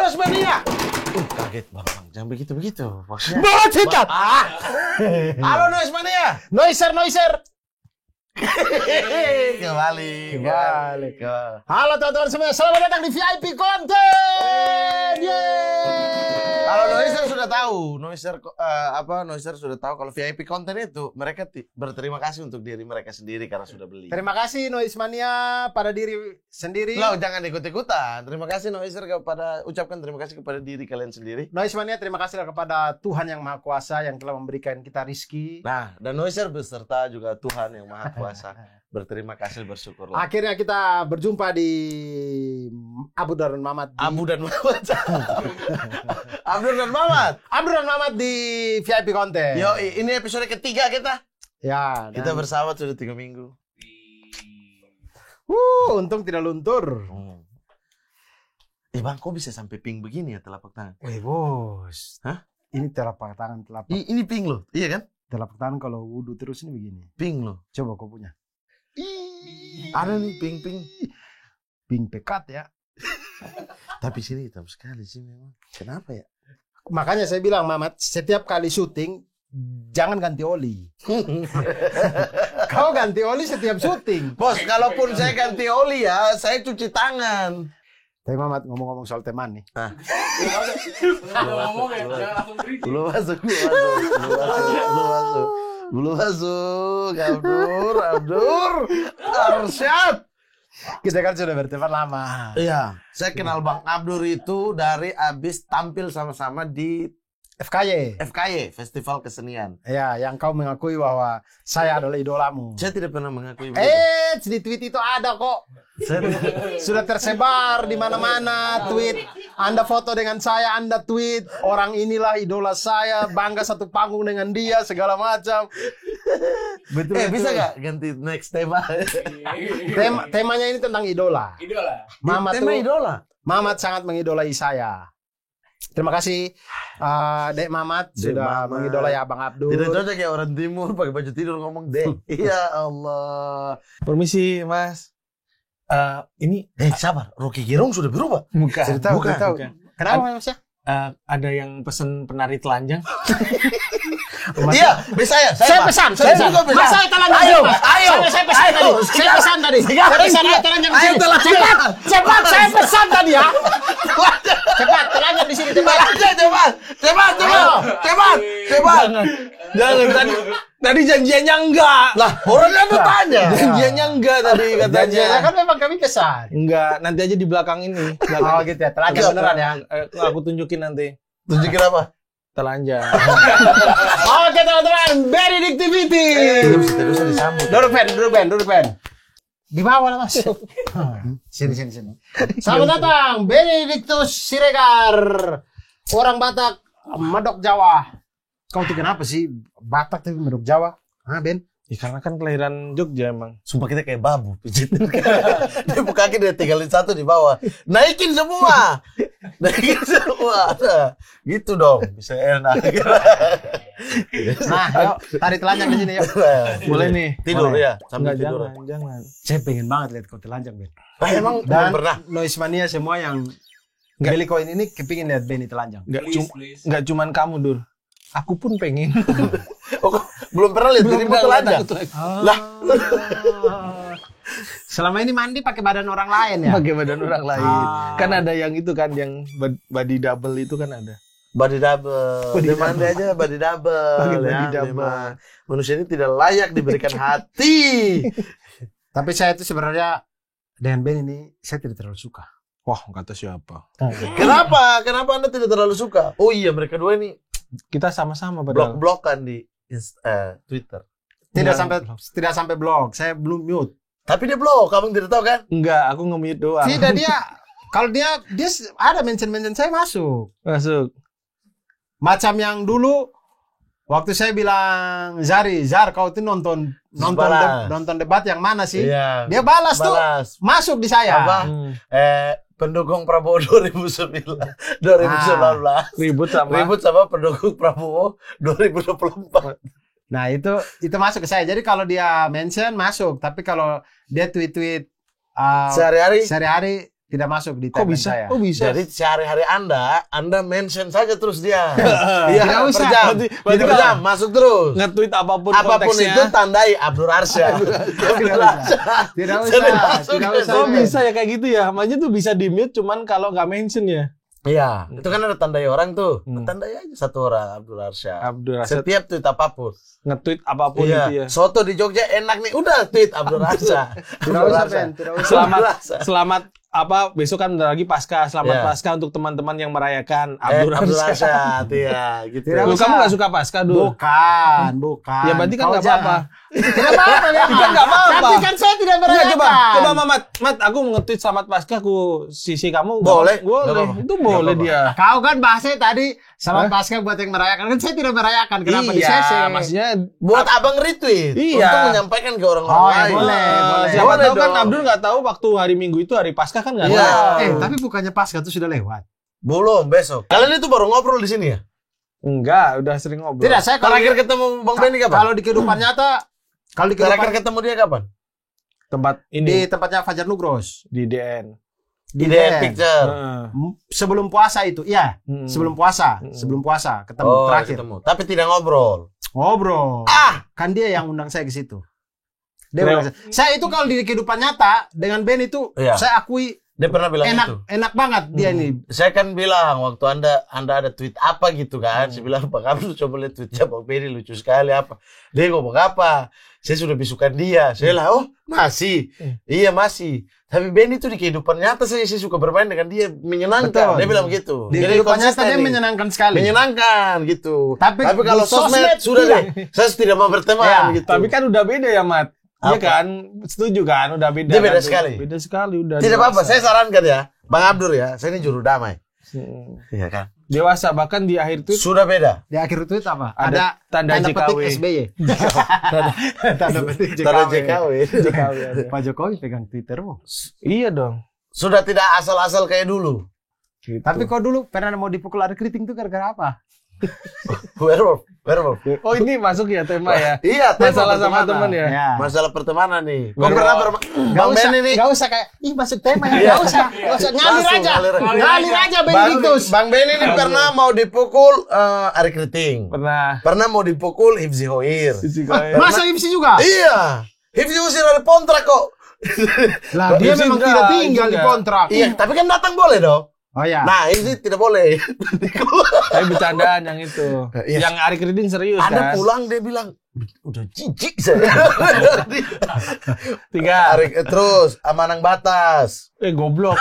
Noise Mania. Kaget bang, jangan begitu. Maksudnya. Bawa sikat. Halo Noise Mania. Noiser. Kembali. Halo teman-teman semua, selamat datang di VIP Content. Kalau Noiser sudah tahu, Noiser sudah tahu kalau VIP konten itu mereka berterima kasih untuk diri mereka sendiri karena sudah beli. Terima kasih Noise Mania pada diri sendiri. Lo jangan ikut-ikutan. Terima kasih Noiser ucapkan terima kasih kepada diri kalian sendiri. Noise Mania terima kasih kepada Tuhan yang Maha Kuasa yang telah memberikan kita rizki. Nah, dan Noiser beserta juga Tuhan yang Maha Kuasa. Berterima kasih, bersyukurlah. Akhirnya kita berjumpa di Abdur dan Mamat di VIP Content. Yo, ini episode ketiga kita. Ya, Kita bersahabat sudah 3 minggu. Untung tidak luntur. Bang, kok bisa sampai ping begini ya telapak tangan? Wih bos. Hah? Ini telapak tangan Ini ping loh, iya kan? Telapak tangan kalau wudhu terus ini begini. Ping loh. Coba kau punya. Ada nih ping. Ping pekat ya. Tapi sini hitam sekali sih memang. Kenapa ya? Makanya saya bilang Mamat, setiap kali syuting jangan ganti oli. Kau ganti oli setiap syuting. Bos, kalaupun saya ganti oli ya, saya cuci tangan. Tapi Mamat ngomong-ngomong soal teman nih. Belum masuk. Abdur. Arsyad. Kita kan sudah berteman lama. Iya, saya kenal Bang Abdur itu dari abis tampil sama-sama di FKY, Festival Kesenian. Ya, yang kau mengakui bahwa saya adalah idolamu. Saya tidak pernah mengakui begitu. Di tweet itu ada kok. Sudah tersebar di mana-mana tweet. Anda foto dengan saya, Anda tweet. Orang inilah idola saya, bangga satu panggung dengan dia, segala macam. Betul. Bisa nggak ganti next tema? Temanya ini tentang idola. Mamat sangat mengidolai saya. Terima kasih Dek Mamat sudah mengidolai Abang Abdur. Tidak cocok ya orang timur pakai baju tidur ngomong Dek. Ya Allah. Permisi Mas. Ini sabar. Rocky Gerung sudah berubah. Bukan. Cerita. Kenapa Mas ya? Ada yang pesen penari telanjang. Iya, bisa ya. Saya pesan. juga pesan. Mas saya telanjang. Ayo. Saya pesan tadi. Telanjang di sini. Cepat, saya pesan tadi ya. Cepat, telanjang di sini. Cepat. Jangan tadi janjiannya enggak. Lah, orang kan bertanya. Janjiannya enggak tadi katanya. Janjiannya kan memang kami pesan. Enggak, nanti aja di belakang ini. Oh gitu ya, telanjang beneran ya. Aku tunjukin nanti. Tunjukin apa? Telanjang. Oke teman-teman, Benedictivity. Terus disambut. Duduk pen. Di bawah lah Mas. Sini. Selamat datang, Benedictus Siregar. Orang Batak, Medok Jawa. Kau tuh kenapa sih Batak tapi Medok Jawa? Ben? Ya, karena kan kelahiran Jogja emang. Sumpah kita kayak babu pijit. Dia buka kaki dia tinggalin satu di bawah. Naikin semua. Nah, gitu dong. Bisa enak. Nah, yuk tarik telanjang di sini yuk. Boleh nih. Tidur ya. Sambil tidur. Jangan. Saya pengen banget lihat kau telanjang, Ben. Emang Dan pernah. Noise Mania semua yang beli koin ini kepingin lihat Benny telanjang. Enggak cuman kamu, Dur. Aku pun pengen. Belum pernah lihat dirimu telanjang. Lah. Selama ini mandi pakai badan orang lain ya? Pakai badan orang lain. Kan ada yang itu kan, yang body double itu kan ada. Body double. Di mandi aja body double. Body double. Manusia ini tidak layak diberikan hati. Tapi saya itu sebenarnya dengan Ben ini saya tidak terlalu suka. Wah, kata siapa? Kenapa? Kenapa Anda tidak terlalu suka? Oh iya, mereka dua ini Kita sama-sama padahal. blok-blokan di Twitter. Tidak sampai blog. Saya belum mute. Tapi dia blok, kamu tidak tahu kan? Enggak, aku nge-mute doang. Tidak kalau dia ada mention saya masuk. Macam yang dulu waktu saya bilang Zar kau tuh nonton debat yang mana sih? Iya. Dia balas tuh masuk di saya. Apa? Pendukung Prabowo 2019. Ribut sama pendukung Prabowo 2024. Nah, itu masuk ke saya. Jadi kalau dia mention masuk, tapi kalau dia tweet sehari-hari tidak masuk di Kok timeline bisa? saya. Oh bisa. Jadi sehari-hari Anda mention saja terus dia. Tidak usah. Per jam. Berarti Per kalau- jam, masuk terus. Nge-tweet apapun Apapun konteksnya. itu tandai Abdur Arsya. Tidak Jadi usah. masuk Tidak ke usah. Oh sini. bisa ya kayak gitu ya. Makanya tuh bisa di-mute cuman kalau nggak mention ya. Iya, itu kan ada tandai orang tuh. Hmm. Tandai aja satu orang Abdur Arsya. Abdur Arsya Setiap tweet apapun. nge-tweet apapun Iya. itu ya. Soto di Jogja enak nih. Udah tweet Abdur Arsya. Tidak Abdur usah, Arsya. Ben. Tidak usah. Selamat Abdur Arsya. selamat apa besok kan bentar lagi Paskah. Selamat Iya. Paskah untuk teman-teman yang merayakan Abdur Abdur Arsya. Arsya. Iya, gitu. Tidak Lu usah. kamu nggak suka Paskah, Dur? Bukan. Ya berarti kan Kau nggak jangan. apa-apa. Tidak apa-apa, memang. Kan nggak apa-apa. Tapi kan saya tidak Enggak, merayakan. coba Mat, aku mau nge-tweet selamat Paskah ku sisi kamu. Boleh. Boleh. Nggak apa-apa. Itu boleh Nggak dia. Kau kan bahasnya tadi selamat Paskah buat yang merayakan. Kan saya tidak merayakan. Kenapa di CC? Iya, maksudnya Buat abang retweet. Iya. Untuk menyampaikan ke orang-orang Oh, ya lain. boleh. siapa Boleh tahu kan dong. Abdul nggak tahu waktu hari Minggu itu hari Paskah kan nggak Iya. tahu. Tapi bukannya Paskah itu sudah lewat. Belum, besok. Kalian itu baru ngobrol di sini ya? Enggak, udah sering ngobrol. Tidak, saya kalau Terakhir ketemu Bang Benny kapan? kalau di kehidupan nyata, kalau di Terakhir kehidupan ketemu dia kapan? tempat di ini tempatnya Fajar Nugros. di DN. Di The Picture. Heeh. Sebelum puasa itu, iya. Hmm. Sebelum puasa ketemu Oh, terakhir. ketemu. Tapi tidak ngobrol. Ngobrol. Kan dia yang undang saya ke situ. Dia undang saya itu kalau di kehidupan nyata dengan Ben itu Iya. saya akui Dia pernah bilang enak itu. enak banget dia ini. Saya kan bilang waktu Anda ada tweet apa gitu kan. Saya bilang, Pak Abdul coba lihat tweetnya Bang Benny lucu sekali apa. Dia ngomong apa? Saya sudah bisukan dia. Saya bilang, oh masih? Iya masih. Tapi Benny itu di kehidupan nyata saya suka bermain dengan dia. Menyenangkan. Betul. Dia bilang gitu. Di Jadi kehidupan nyata konsisten dia nih. menyenangkan sekali. Menyenangkan gitu. Tapi kalau di sosmed sosmed sudah tidak. deh. Saya tidak mau berteman Ya, gitu. Tapi kan udah beda ya, Mat. Iya Apa? kan? Setuju kan? Udah beda. Dia beda kan? sekali. Beda sekali udah. tidak apa-apa. dewasa. Saya sarankan ya, Bang Abdur ya. Saya ini juru damai. Hmm. Iya kan? Dewasa bahkan di akhir tweet Sudah beda. Di akhir tweet apa? Ada tanda petik JKW. SBY. Tanda petik Tanda JKW. JKW. JKW ada. Pak Jokowi pegang Twittermu. Iya dong. Sudah tidak asal-asal kayak dulu. Gitu. Tapi kau dulu pernah mau dipukul ada keriting itu gara-gara apa? Werewolf. Oh ini masuk ya tema ya. Iya, tema Masalah sama pertemanan. teman ya. Ya. Masalah pertemanan nih. Kau Werewolf. pernah Bang Benny nih. Gak usah kayak ih masuk tema ya. Iya. Gak usah. Gak usah ngalir Langsung aja. ngalir. Ngalir aja Benedictus. Bang Benny nih pernah mau dipukul Ari Kriting. Pernah. Pernah mau dipukul Hifzi Hoir. Masa IFC juga? Iya. Hifzi usir dari kontrak kok. Lah dia IFC memang enggak, tidak tinggal di enggak. kontrak. Iya, tapi kan datang boleh dong. Oh ya. Nah, ini tidak boleh. Tapi bercandaan yang itu. Iya. Yang Ari Keriting serius Ada kan. pulang dia bilang, udah jijik saya. Tiga. Terus Amanang Batas. Goblok.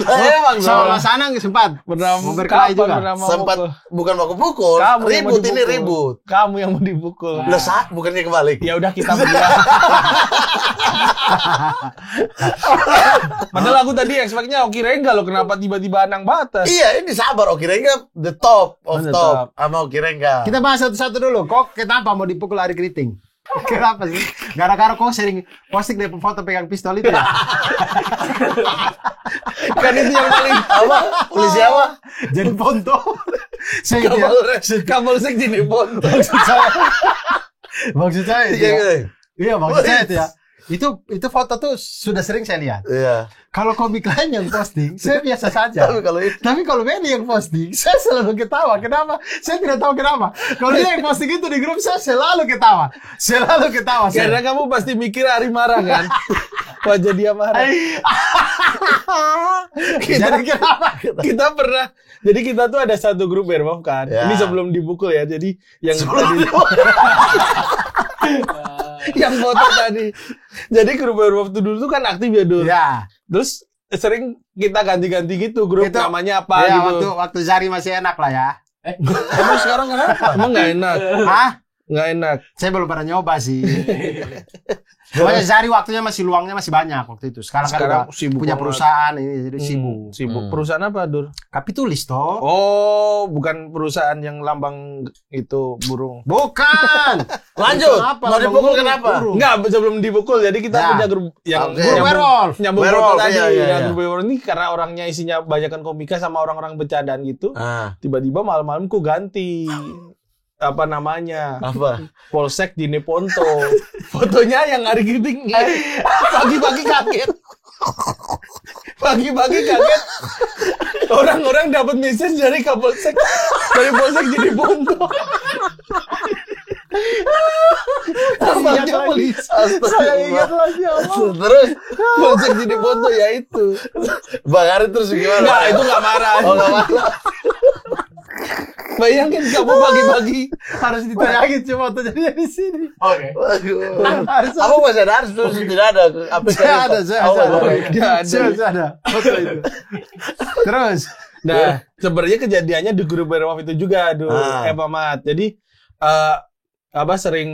Emang Sama dong. Mas Anang sempat. Pernah Mau berkelahi kapan juga? pernah mau Sempat mukul? bukan mau pukul, Kamu yang mau ribut ini dipukul. ribut. Kamu yang mau dipukul. Lah bukannya kebalik. Ya udah kita berdua. Padahal aku tadi expect-nya Oki Rengga loh, kenapa tiba-tiba Anang Batas? Iya, ini sabar Oki Rengga the top of The top top. sama Oki Rengga. Kita bahas satu-satu dulu. Kok kenapa mau dipukul Ari Keriting? Kenapa sih? Gara-gara kok sering posting dia foto pegang pistol itu ya? Kan itu yang paling Apa? Polisi apa? Jadi ponto. Saya gitu ya. Kapolsek jadi Ponto. Maksud saya itu Iya, ya. iya. Iya, maksud saya itu ya. Itu foto tuh sudah sering saya lihat. Iya. Kalau komik lain yang posting, saya biasa saja. Tapi kalau itu Tapi kalau Benny yang posting, saya selalu ketawa. Kenapa? Saya tidak tahu kenapa. Kalau dia yang posting itu di grup, saya selalu ketawa. Selalu ketawa. saya. Karena kamu pasti mikir Ari marah kan? Wajah dia marah. Jadi kenapa? Jadi kita tuh ada satu grup Werewolf kan. Ya. Ini sebelum dipukul ya. Jadi yang tadi yang foto tadi. Jadi grup Werewolf tuh dulu tuh kan aktif ya dulu. Ya. Terus sering kita ganti-ganti gitu grup Itu- namanya apa Ya, gitu. waktu Zari masih enak lah ya. emang sekarang kenapa? Emang nggak enak. Hah? Nggak enak. Saya belum pernah nyoba sih. Pokoknya Zari waktunya masih luangnya masih banyak waktu itu. Sekarang kan Sekarang udah sibuk punya banget. perusahaan ini jadi sibuk. Sibuk. Perusahaan apa, Dur? Kapitulis toh? Oh, bukan perusahaan yang lambang itu burung. Bukan. Lanjut. Kenapa? Mau dipukul kenapa? Enggak, sebelum dipukul. Jadi kita Ya. punya grup yang Oke. Grup Werewolf. nyambung Werewolf, foto tadi. iya, iya, Nah, iya. grup Werewolf ini karena orangnya isinya banyakan komika sama orang-orang bercandaan gitu. Ah, Tiba-tiba malam-malam ku ganti apa namanya? apa? Polsek Dine Ponto. Fotonya yang Ari Giting. Pagi-pagi kaget. Pagi-pagi kaget. Orang-orang dapat message dari Kapolsek. Dari Polsek jadi Bonto. Tampaknya polisi. Saya ingat lagi Allah. Terus Polsek jadi Bonto ya itu. Bang Ari terus gimana? Enggak, itu enggak marah. Oh, nggak marah. Bayangin kamu pagi-pagi Harus ditayangin cuma terjadi di sini. Oke. Waduh. Apa masih ada harus terus tidak ada apa Saya ada, saya Oh, ada. Nggak ada. Saya ada. Foto itu. Terus. Nah, sebenarnya kejadiannya di grup Werewolf itu juga, Mamat. Jadi sering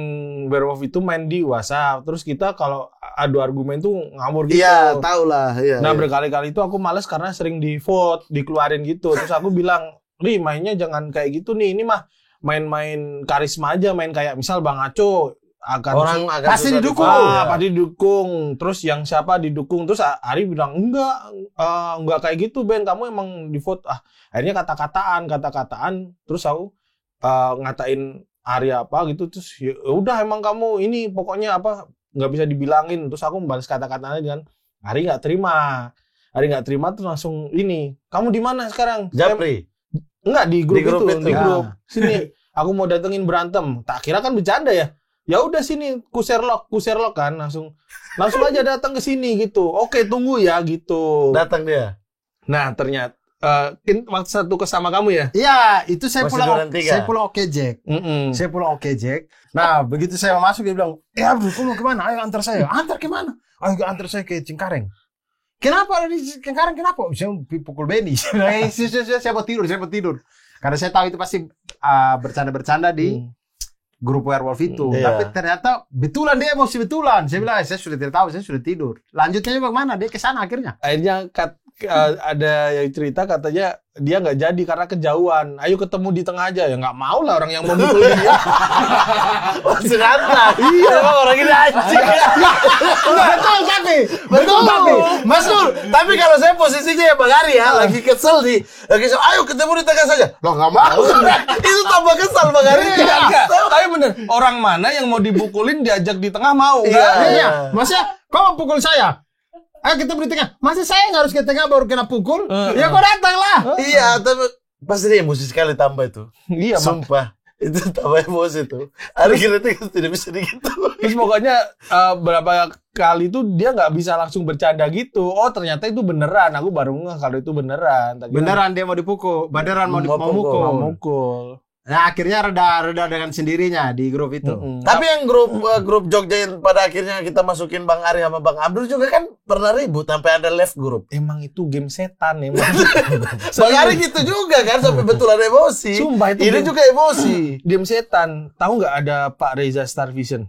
Werewolf itu main di WhatsApp. Terus kita kalau adu argumen tuh ngawur gitu. Iya, tahu lah. Iya, Nah, iya. berkali-kali itu aku males karena sering di-vote, dikeluarin gitu. Terus aku bilang, "Ri, mainnya jangan kayak gitu nih. Ini mah main-main karisma aja, main kayak misal Bang Aco akan Orang akan pasti susah didukung. dipaham. pasti didukung. Terus yang siapa didukung. Terus Ari bilang, enggak kayak gitu, Ben. Kamu emang di-vote. Akhirnya kata-kataan. Terus aku ngatain Ari apa gitu. Terus ya udah emang kamu ini pokoknya apa nggak bisa dibilangin. Terus aku membalas kata-katanya dengan Ari nggak terima. Terus langsung ini. Kamu di mana sekarang? Japri. Enggak, di grup itu. Di Ya. grup. Sini, aku mau datengin berantem. Tak kira kan bercanda ya. Ya udah sini, ku Sherlock kan. Langsung aja datang ke sini gitu. Oke, tunggu ya gitu. Datang dia. Nah, ternyata waktu satu ke sama kamu ya? Iya, itu saya Masih pulang. Duren tiga. Saya pulang Oke Jack. Saya pulang Oke Jack. Nah, begitu saya masuk dia bilang, Abdul, kamu mau kemana? Ayo antar saya. Antar kemana? Ayo antar saya ke Cengkareng. Kenapa ada di Cengkareng? Kenapa? Saya pukul Benny. Saya mau tidur. Karena saya tahu itu pasti bercanda-bercanda di grup Werewolf itu. Iya. Tapi ternyata betulan dia emosi betulan. Saya bilang, saya sudah tidak tahu, saya sudah tidur. Lanjutnya bagaimana? Dia ke sana akhirnya. Akhirnya ada yang cerita katanya dia nggak jadi karena kejauhan. Ayo ketemu di tengah aja. Ya nggak mau lah orang yang mau mukul dia. Masih rata. Iya. Emang orang ini anjing. Betul tapi. Mas Nur, tapi kalau saya posisinya ya Bang Ari ya, lagi kesel ayo ketemu di tengah saja. Loh nggak mau. Itu tambah kesal Bang Ari. Enggak. Tapi bener, orang mana yang mau dibukulin diajak di tengah mau? Iya. Iya. Maksudnya, kau mau pukul saya? Ayo kita beri tengah. Masa saya yang harus ke tengah baru kena pukul? Ya kau datang lah. Iya, tapi pasti dia emosi sekali tambah itu. Iya, Mak. Sumpah. Itu tambah emosi tuh. Hari kita tidak bisa gitu. Terus pokoknya berapa kali tuh dia nggak bisa langsung bercanda gitu. Oh ternyata itu beneran. Aku baru ngeh kalau itu beneran. Tak kira Beneran dia mau dipukul. Beneran mau Mau pukul. mau mukul. mukul. Nah akhirnya reda dengan sendirinya di grup itu. Tapi yang grup Jogja yang pada akhirnya kita masukin Bang Ari sama Bang Abdul juga kan pernah ribut sampai ada left grup. Emang itu game setan emang. Bang Ari gitu juga kan sampai betulan emosi. Sumpah, itu Ini game- juga emosi. Game setan. Tahu nggak ada Pak Reza Starvision?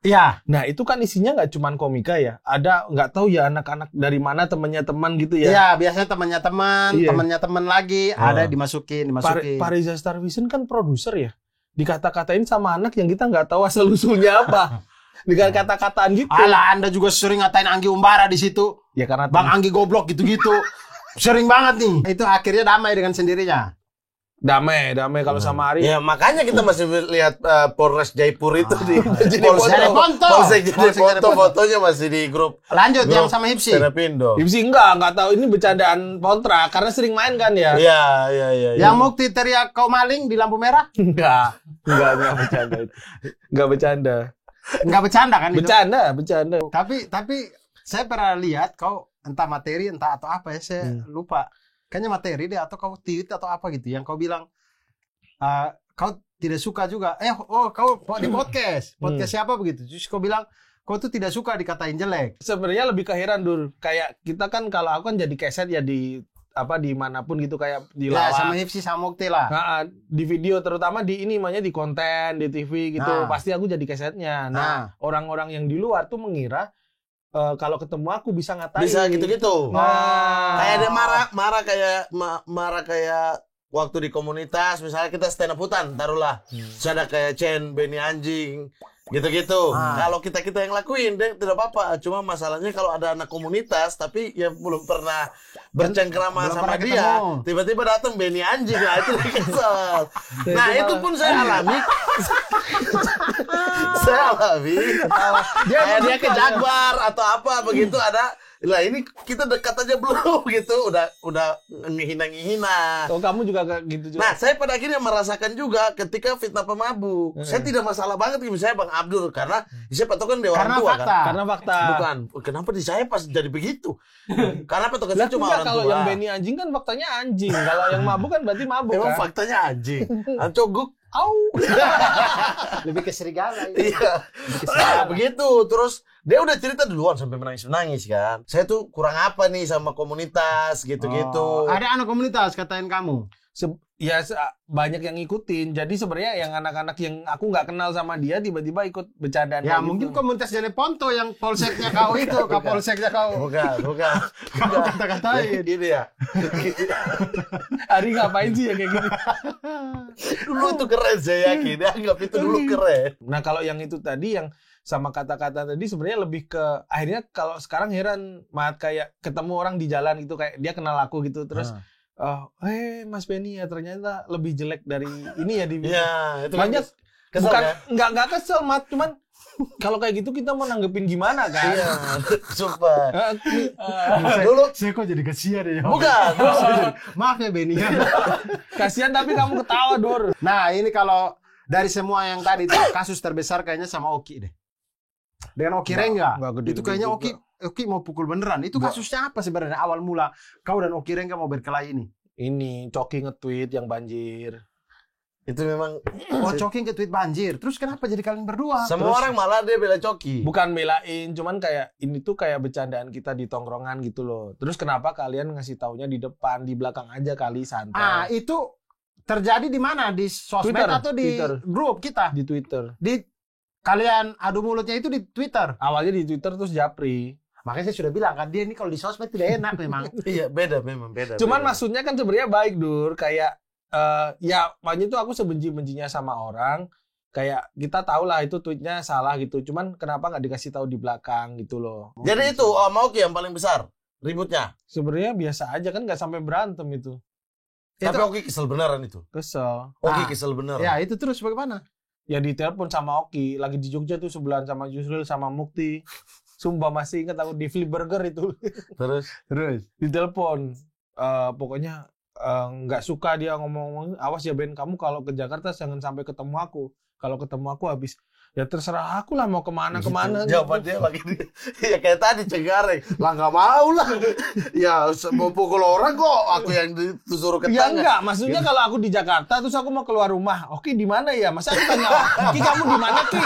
Iya. Nah itu kan isinya nggak cuman komika ya. Ada nggak tahu ya anak-anak dari mana temannya teman gitu Iya, ya. biasanya temannya teman, Iya. temannya teman lagi, ada dimasukin. Pak Reza Starvision kan produser ya. Dikata-katain sama anak yang kita nggak tahu asal usulnya apa. Dikata-kataan gitu. Alah, Anda juga sering ngatain Anggi Umbara di situ. Ya karena Bang Anggi goblok gitu-gitu. Sering banget nih. Itu akhirnya damai dengan sendirinya. damai kalau sama Ari. Ya makanya kita masih lihat Polres Jaipur itu di Polsek Polsek jadi Polsek jadi foto-fotonya masih di grup Lanjut yang sama Hipsi. Terepindo. Hipsi enggak tahu ini bercandaan kontra karena sering main kan ya. Iya. Yang Mukti teriak kau maling di lampu merah? Enggak bercanda itu. Enggak bercanda. Enggak bercanda kan itu? Bercanda. Tapi saya pernah lihat kau entah materi entah atau apa ya saya lupa. Kayaknya materi deh atau kau tweet atau apa gitu yang kau bilang kau tidak suka juga. Kau di podcast siapa begitu? Terus kau bilang kau tuh tidak suka dikatain jelek. Sebenarnya lebih ke heran Dur. Kayak kita kan kalau aku kan jadi keset ya di manapun gitu kayak di Ya lawak. sama Hipsi sama Mukti lah. Nah, di video terutama di ini namanya di konten di TV gitu Nah. pasti aku jadi kesetnya. Nah, orang-orang yang di luar tuh mengira kalau ketemu aku bisa ngatain. Bisa gitu-gitu. Nah, Kayak dia marah kayak waktu di komunitas misalnya kita stand up hutan taruhlah. Terus ada kayak Chen, Benny anjing gitu-gitu. Kalau kita yang lakuin deh tidak apa-apa. Cuma masalahnya kalau ada anak komunitas tapi ya belum pernah bercengkrama Belum sama pernah dia, ketemu. tiba-tiba datang Benny anjing, nah itu dia kesel. Nah itu pun saya alami. Saya alami. Kayak dia ke Jaguar atau apa begitu ada Lah ini kita dekat aja belum gitu, udah ngehina-ngehina. Oh, kamu juga kayak gitu juga. Nah, saya pada akhirnya merasakan juga ketika fitnah pemabuk. Saya tidak masalah banget gitu misalnya Bang Abdul karena siapa tahu kan dia orang tua kan. Karena fakta. Bukan, kenapa di saya pas jadi begitu? Karena apa tuh Lah, cuma orang kalau tua. yang Benny anjing kan faktanya anjing. Kalau yang mabuk kan berarti mabuk Emang kan. faktanya anjing. Coguk. Au. Lebih ke serigala. Iya. Begitu. Terus dia udah cerita duluan sampai menangis kan. Saya tuh kurang apa nih sama komunitas gitu-gitu. Ada anak komunitas katain kamu. Banyak yang ngikutin. Jadi sebenarnya yang anak-anak yang aku nggak kenal sama dia tiba-tiba ikut bercandaan. Ya gitu. mungkin komunitas Jane Ponto yang polseknya kau itu, kapolseknya kau. Bukan. Kau kata-katain. Gini ya. Ari ngapain sih ya kayak gini? Dulu itu keren, saya yakin. Dia anggap itu dulu keren. Nah kalau yang itu tadi yang sama kata-kata tadi sebenarnya lebih ke akhirnya kalau sekarang heran Mat kayak ketemu orang di jalan gitu kayak dia kenal aku gitu terus Mas Benny ya ternyata lebih jelek dari ini ya di Iya, itu banyak kesel, bukan ya? nggak kesel Mat cuman kalau kayak gitu kita mau nanggepin gimana kan? Iya, sumpah. Dulu Saya kok jadi kasihan ya. bukan. Maaf ya Benny. Kasihan tapi kamu ketawa Dur. Nah ini kalau dari semua yang tadi itu kasus terbesar kayaknya sama Oki deh. Dengan Oki Rengga. Nggak gede Itu kayaknya juga. Oki mau pukul beneran. Itu kasusnya apa sebenarnya awal mula kau dan Oki Rengga mau berkelahi ini? Ini Coki nge-tweet yang banjir. Itu memang Coki ke tweet banjir. Terus kenapa jadi kalian berdua? semua orang malah dia bela Coki. Bukan belain, cuman kayak ini tuh kayak bercandaan kita di tongkrongan gitu loh. Terus kenapa kalian ngasih taunya di depan, di belakang aja kali santai. Itu terjadi di mana? Di sosmed Twitter, atau di Twitter. grup kita? Di Twitter. Kalian adu mulutnya itu di Twitter. Awalnya di Twitter terus japri. Makanya saya sudah bilang kan dia ini kalau di sosmed tidak enak memang. Iya, memang beda. Cuman maksudnya kan sebenarnya baik Dur, kayak ya makanya itu aku sebenci-bencinya sama orang. Kayak kita tahu lah itu tweetnya salah gitu. Cuman kenapa nggak dikasih tahu di belakang gitu loh. Jadi itu mau Oki yang paling besar ributnya. Sebenarnya biasa aja kan nggak sampai berantem itu. Tapi Oki kesel beneran itu. Kesel. Oki kesel beneran. Ya itu terus bagaimana? Ya ditelepon sama Oki, lagi di Jogja tuh sebelahan sama Yusril sama Mukti. Sumpah masih ingat aku di Flip Burger itu. Terus Ditelepon. Pokoknya nggak suka dia ngomong-ngomong, awas ya Ben, kamu kalau ke Jakarta jangan sampai ketemu aku. Kalau ketemu aku habis, ya terserah aku lah mau kemana. Jawaban dia lagi ya kayak tadi Cengkareng. Lah nggak mau lah. Ya mau pukul orang kok aku yang disuruh ke Ya tengah. enggak, maksudnya kalau aku di Jakarta terus aku mau keluar rumah, Oki di mana ya? Masa aku tanya, Ki kamu di mana Ki?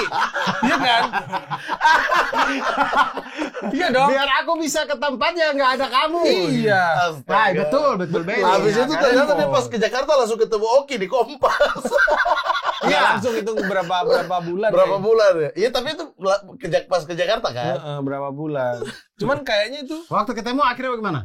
Iya kan? Iya dong. Biar aku bisa ke tempatnya nggak ada kamu. Iya. Nah, betul Ben. Habis Ya, itu kan? ternyata dia pas ke Jakarta langsung ketemu Oki di Kompas. Iya, langsung itu berapa bulan. Berapa ya? bulan ya? Iya tapi itu pas ke Jakarta kan? Berapa bulan. Cuman kayaknya itu Waktu ketemu akhirnya bagaimana?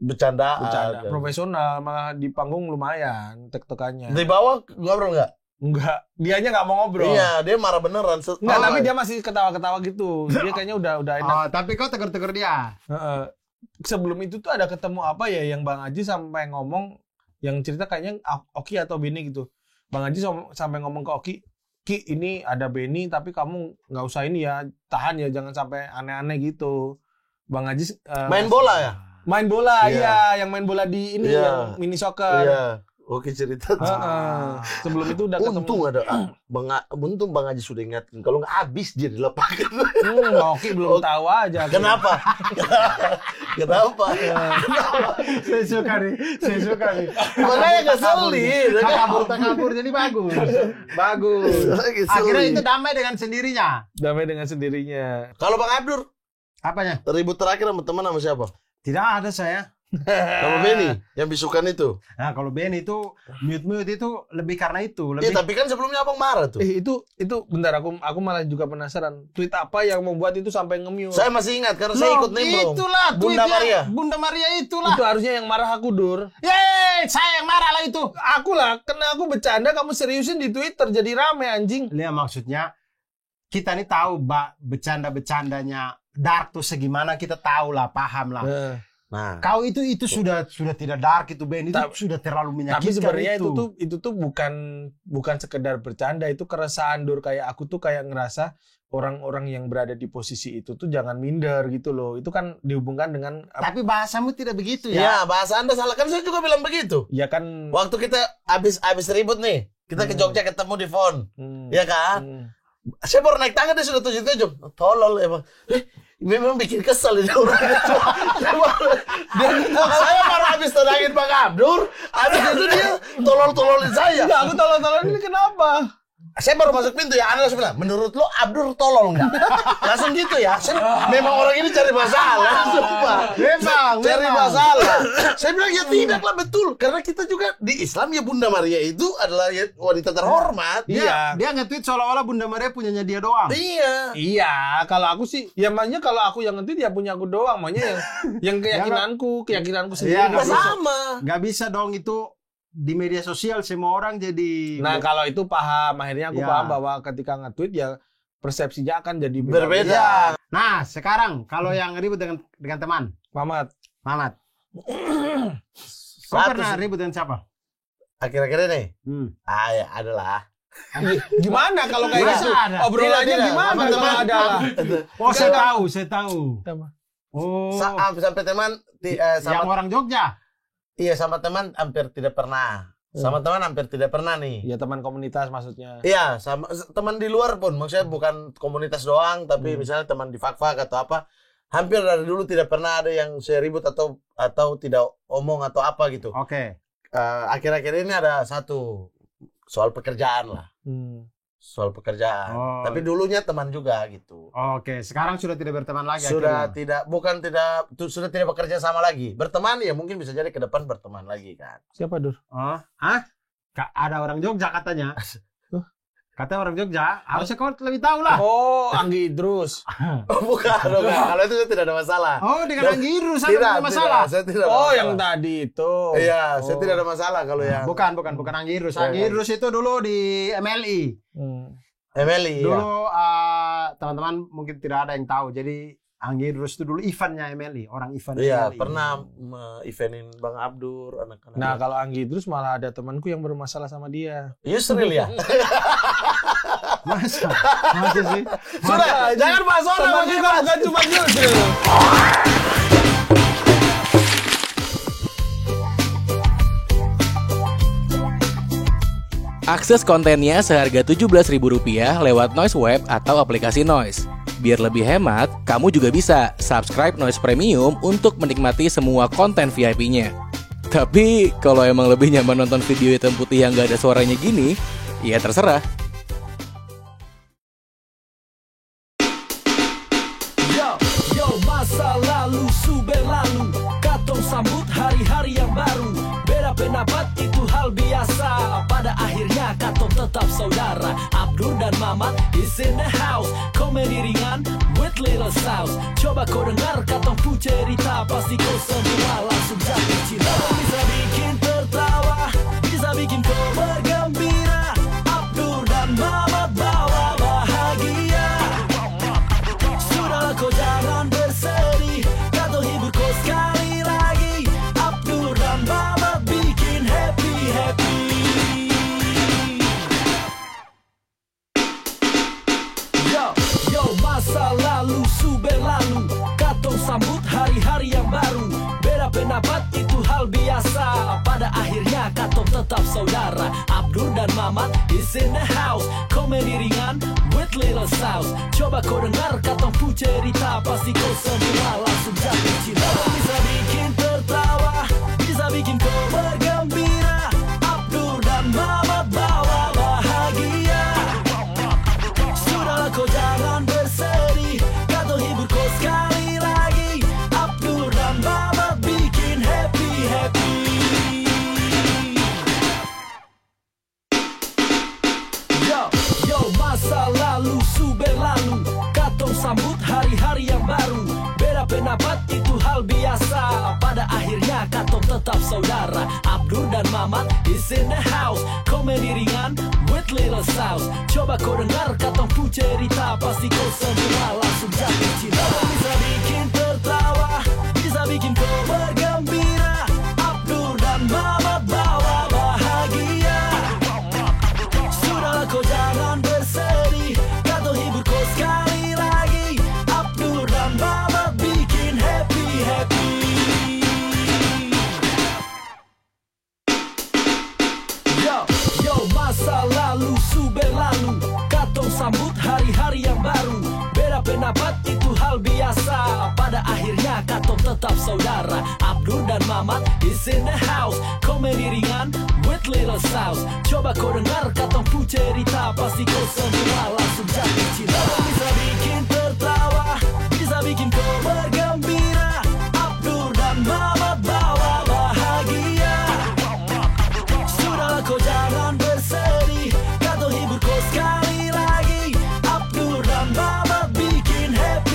Bercanda. profesional, malah di panggung lumayan tek-tekannya. Di bawah ngobrol nggak? Enggak, dianya nggak mau ngobrol. Iya, dia marah beneran. Enggak, tapi dia masih ketawa-ketawa gitu. Dia kayaknya udah enak. Oh, tapi kau tegur-tegur dia. Sebelum itu tuh ada ketemu apa ya yang Bang Haji sampai ngomong yang cerita kayaknya Oki atau Benny gitu. Bang Haji sampai ngomong ke Oki, Ki ini ada Benny tapi kamu nggak usah ini ya, tahan ya, jangan sampai aneh-aneh gitu. Bang Haji main bola ya? Main bola, Iya. iya, yang main bola di ini yang mini soccer. Iya. Oke cerita. Sebelum itu udah ketemu. Untung Bang Haji sudah ingatkan. Kalau nggak habis dia dilepaskan. Oki belum tahu aja. Kenapa? Kenapa? Saya suka nih. Makanya ngeselin. Kabur jadi bagus. Akhirnya itu damai dengan sendirinya. Damai dengan sendirinya. Kalau Bang Abdur, Apanya? ribut terakhir sama teman sama siapa? Tidak ada saya. Sama Benny yang bisukan itu. Nah, kalau Ben itu mute itu lebih karena itu. Iya, tapi kan sebelumnya Abang marah tuh. Itu bentar aku malah juga penasaran. Tweet apa yang membuat itu sampai nge-mute? Saya masih ingat karena saya ikut nimbrung. Itulah Bunda Maria. Bunda Maria itulah. Itu harusnya yang marah aku, Dur. Yeay, saya yang marah lah itu. Aku lah, karena aku bercanda kamu seriusin di Twitter jadi rame anjing. Lihat maksudnya kita nih tahu bercanda-bercandanya Dark tuh segimana kita tahu lah, paham lah. Nah, Kau itu sudah tidak dark itu Ben, itu sudah terlalu menyakitkan. Tapi sebenarnya itu tuh bukan sekedar bercanda, itu keresahan Dur. Kayak aku tuh kayak ngerasa orang-orang yang berada di posisi itu tuh jangan minder gitu loh. Itu kan dihubungkan dengan Tapi bahasamu tidak begitu ya. iya bahasa Anda salah, kan saya juga bilang begitu. ya kan Waktu kita habis ribut nih, kita ke Jogja ketemu di phone, ya kan? Saya baru naik tangga dia sudah tujuh, tolol emang. Memang bikin kesel itu orang. Saya baru habis tenangin Bang Abdur, habis itu dia tolol-tololin saya. enggak, aku tolong-tolong ini kenapa? Saya baru masuk pintu ya, Anda langsung bilang, menurut lo Abdur tolol nggak? Langsung gitu ya. Memang orang ini cari masalah, sumpah. Memang Cari masalah. Saya bilang ya tidaklah, betul. Karena kita juga di Islam ya Bunda Maria itu adalah ya wanita terhormat. Dia nge-tweet seolah-olah Bunda Maria punyanya dia doang. Iya. Iya, kalau aku sih, ya makanya kalau aku yang ngerti dia punya aku doang, makanya yang keyakinanku sendiri. Iya, Nggak sama. Nggak bisa dong itu di media sosial semua orang jadi. Nah, kalau itu paham, akhirnya aku Ya. paham bahwa ketika nge-tweet ya persepsinya akan jadi Berbeda. Nah, sekarang kalau yang ribut dengan teman, Mamat. Kau pernah ribut dengan siapa? Akhir-akhir ini, ya adalah. Gimana kalau kayak Masa gitu? ada? Obrolannya Tidak. gimana Sama kalau teman. ada lah? Oh, saya tahu. Oh, Sampai teman, yang sama orang Jogja. iya sama teman hampir tidak pernah. Sama teman hampir tidak pernah nih. Ya teman komunitas maksudnya. Iya, sama teman di luar pun, maksudnya bukan komunitas doang, tapi misalnya teman di fak-fak atau apa, hampir dari dulu tidak pernah ada yang saya ribut atau tidak omong atau apa gitu. Oke. Akhir-akhir ini ada satu soal pekerjaan lah, soal pekerjaan. Oh. Tapi dulunya teman juga gitu. Oke, sekarang sudah tidak berteman lagi. Sudah akhirnya. sudah tidak bekerja sama lagi. Berteman ya mungkin bisa jadi ke depan berteman lagi kan. Siapa, Dur? Oh, ada orang Jogja katanya. Kata orang Jogja, harusnya kau lebih tahu lah. Oh, Anggi Idrus. Bukan. Kalau itu saya tidak ada masalah. Oh, dengan Anggiru saya tidak ada masalah. Saya tidak ada Oh, masalah. yang tadi itu. Iya, saya tidak ada masalah kalau yang Bukan Anggirus. Anggirus itu dulu di MLI. Emily. Dulu teman-teman mungkin tidak ada yang tahu. Jadi Anggirus itu dulu eventnya MLI, orang event Iya, MLI. pernah eventin Bang Abdur, anak-anak. Nah, kalau Anggi Idrus malah ada temanku yang bermasalah sama dia. Yusril ya. Masa sih? Sudah, jangan bahas orang Teman lagi, juga Mas. bukan cuma Yusril. Akses kontennya seharga Rp17.000 lewat Noise Web atau aplikasi Noise. Biar lebih hemat, kamu juga bisa subscribe Noise Premium untuk menikmati semua konten VIP-nya. Tapi, kalau emang lebih nyaman nonton video hitam putih yang gak ada suaranya gini, ya terserah. Yo, masa lalu, sube lalu, katong sambut hari-hari yang baru. Beda pendapat itu hal biasa, pada akhirnya katong tetap saudara. Abdur dan Mamat is in the house, komedi ringan with little sauce. Coba kau dengar katong pu cerita, pasti kau semua langsung jatuh cinta. Bisa bikin tertawa, bisa bikin kau bergembira. Abdur dan Mamat bawa bahagia. Sudahlah kau jangan bersedih, katong hibur kau sekali lagi. Abdur dan Mamat bikin happy. Yo, masa lalu, sube lalu, katong sambut hari-hari yang baru. Beda pendapat itu hal biasa, pada akhirnya katong tetap saudara. Abdur dan Mamat is in the house, komedi ringan with little sauce. Coba kau dengar katong pu cerita, pasti kau semua langsung jatuh cinta. Bisa bikin tertawa, bisa bikin kau bergembira. Abdur dan Mamat bawa bahagia. Sudahlah kau jangan bersedih, katong hibur kau sekali lagi. Abdur dan Mamat bikin happy. Yo, masa lalu, sube lalu, katong sambut hari-hari yang baru. Beda pendapat itu hal biasa, pada akhirnya katong tetap saudara. Abdur dan Mamat is in the house, komedi ringan with little sauce. Coba kau dengar katong pu cerita, pasti kau semua langsung jatuh cinta. Bisa bikin tertawa, bisa bikin bikin kau bergembira. Abdur dan Mamat bawa bahagia. Sudahlah kau jangan bersedih, kata hibur kau sekali lagi. Abdur dan Mamat bikin happy. Yo, masa lalu su berlalu, katong sambut hari-hari yang baru. Beda pendapat itu hal biasa, pada akhirnya katong tetap saudara. Abdur dan Mamat is in the house, komedi ringan with little sauce. Coba kau dengar katong pu cerita, pasti kau semua langsung jatuh cinta. Bisa bikin tertawa, bisa bikin kau bergembira. Abdur dan Mamat bawa bahagia. Sudahlah kau jangan bersedih, kata hibur kau sekali lagi. Abdur dan Mamat bikin happy.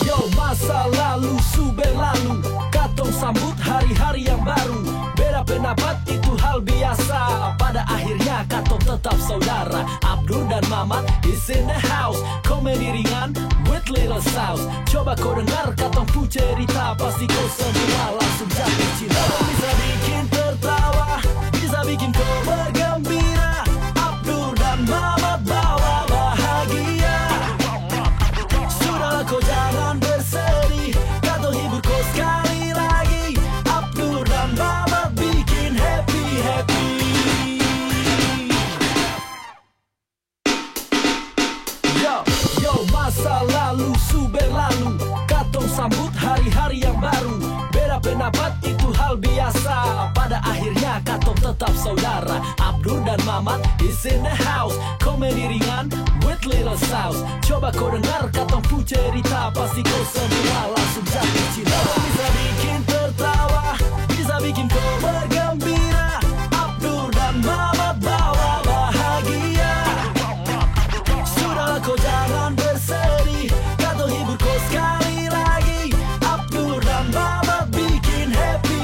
Yo, masa lalu su berlalu, katong sambut hari-hari yang baru. Beda pendapat itu hal biasa, pada akhirnya katong tetap saudara. Abdur dan Mamat is in the house, komedi ringan with little sauce. Coba kau dengar katong pu cerita, pasti kau semua langsung jatuh cinta. Bisa bikin tertawa, bisa bikin kau bergembira. Abdur dan Mamat bawa bahagia. Sudahlah kau jangan bersedih, kata hibur kau sekali lagi. Abdur dan Mamat bikin happy. Yo, masa lalu su berlalu, katong sambut hari-hari yang baru. Beda pendapat itu hal biasa, pada akhirnya katong tetap saudara. Abdur dan Mamat is in the house, komedi ringan with little sauce. Coba kau dengar katong pu cerita, pasti kau semua langsung jatuh cinta. Bisa bikin tertawa, bisa bikin kau bergembira. Abdur dan Mamat bawa bahagia. Sudahlah kau jangan bersedih, kata hibur kau sekali lagi. Abdur dan Mamat bikin happy.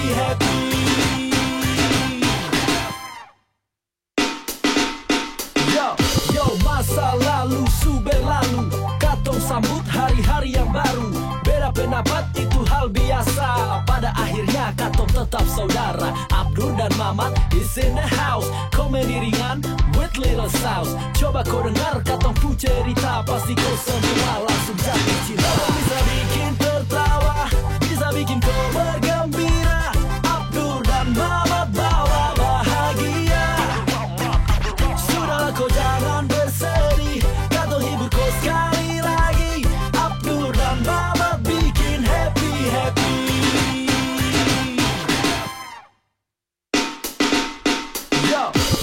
Yo, masa lalu su berlalu, katong sambut hari-hari yang baru. Beda pendapat itu hal biasa, pada akhirnya katong tetap saudara. Abdur dan Mamat is in the house, komedi ringan with little sauce. Coba kau dengar katong pu cerita, pasti kau semua langsung jatuh cinta. Bisa bikin tertawa, bisa bikin kau bergembira. Abdur dan Mamat bawa bahagia. Sudahlah kau jangan bersedih, kata hibur kau sekali lagi. Abdur dan Mamat bikin happy.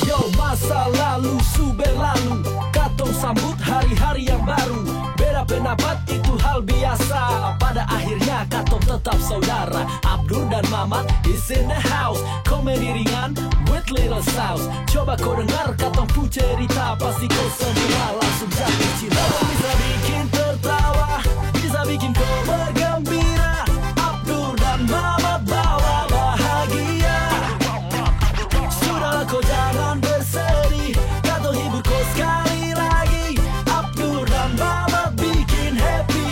Yo, masa lalu su berlalu, katong sambut hari-hari yang baru. Beda pendapat itu hal biasa, pada akhirnya katong tetap saudara. Abdur dan Mamat is in the house, komedi ringan with little sauce. Coba kau dengar katong pu cerita, pasti kau semua langsung jatuh cinta. Bisa bikin tertawa, bisa bikin kau bergembira. Abdur dan Mamat bawa bahagia. Sudahlah kau jangan bersedih, kata hibur kau sekali lagi. Abdur dan Mamat bikin happy.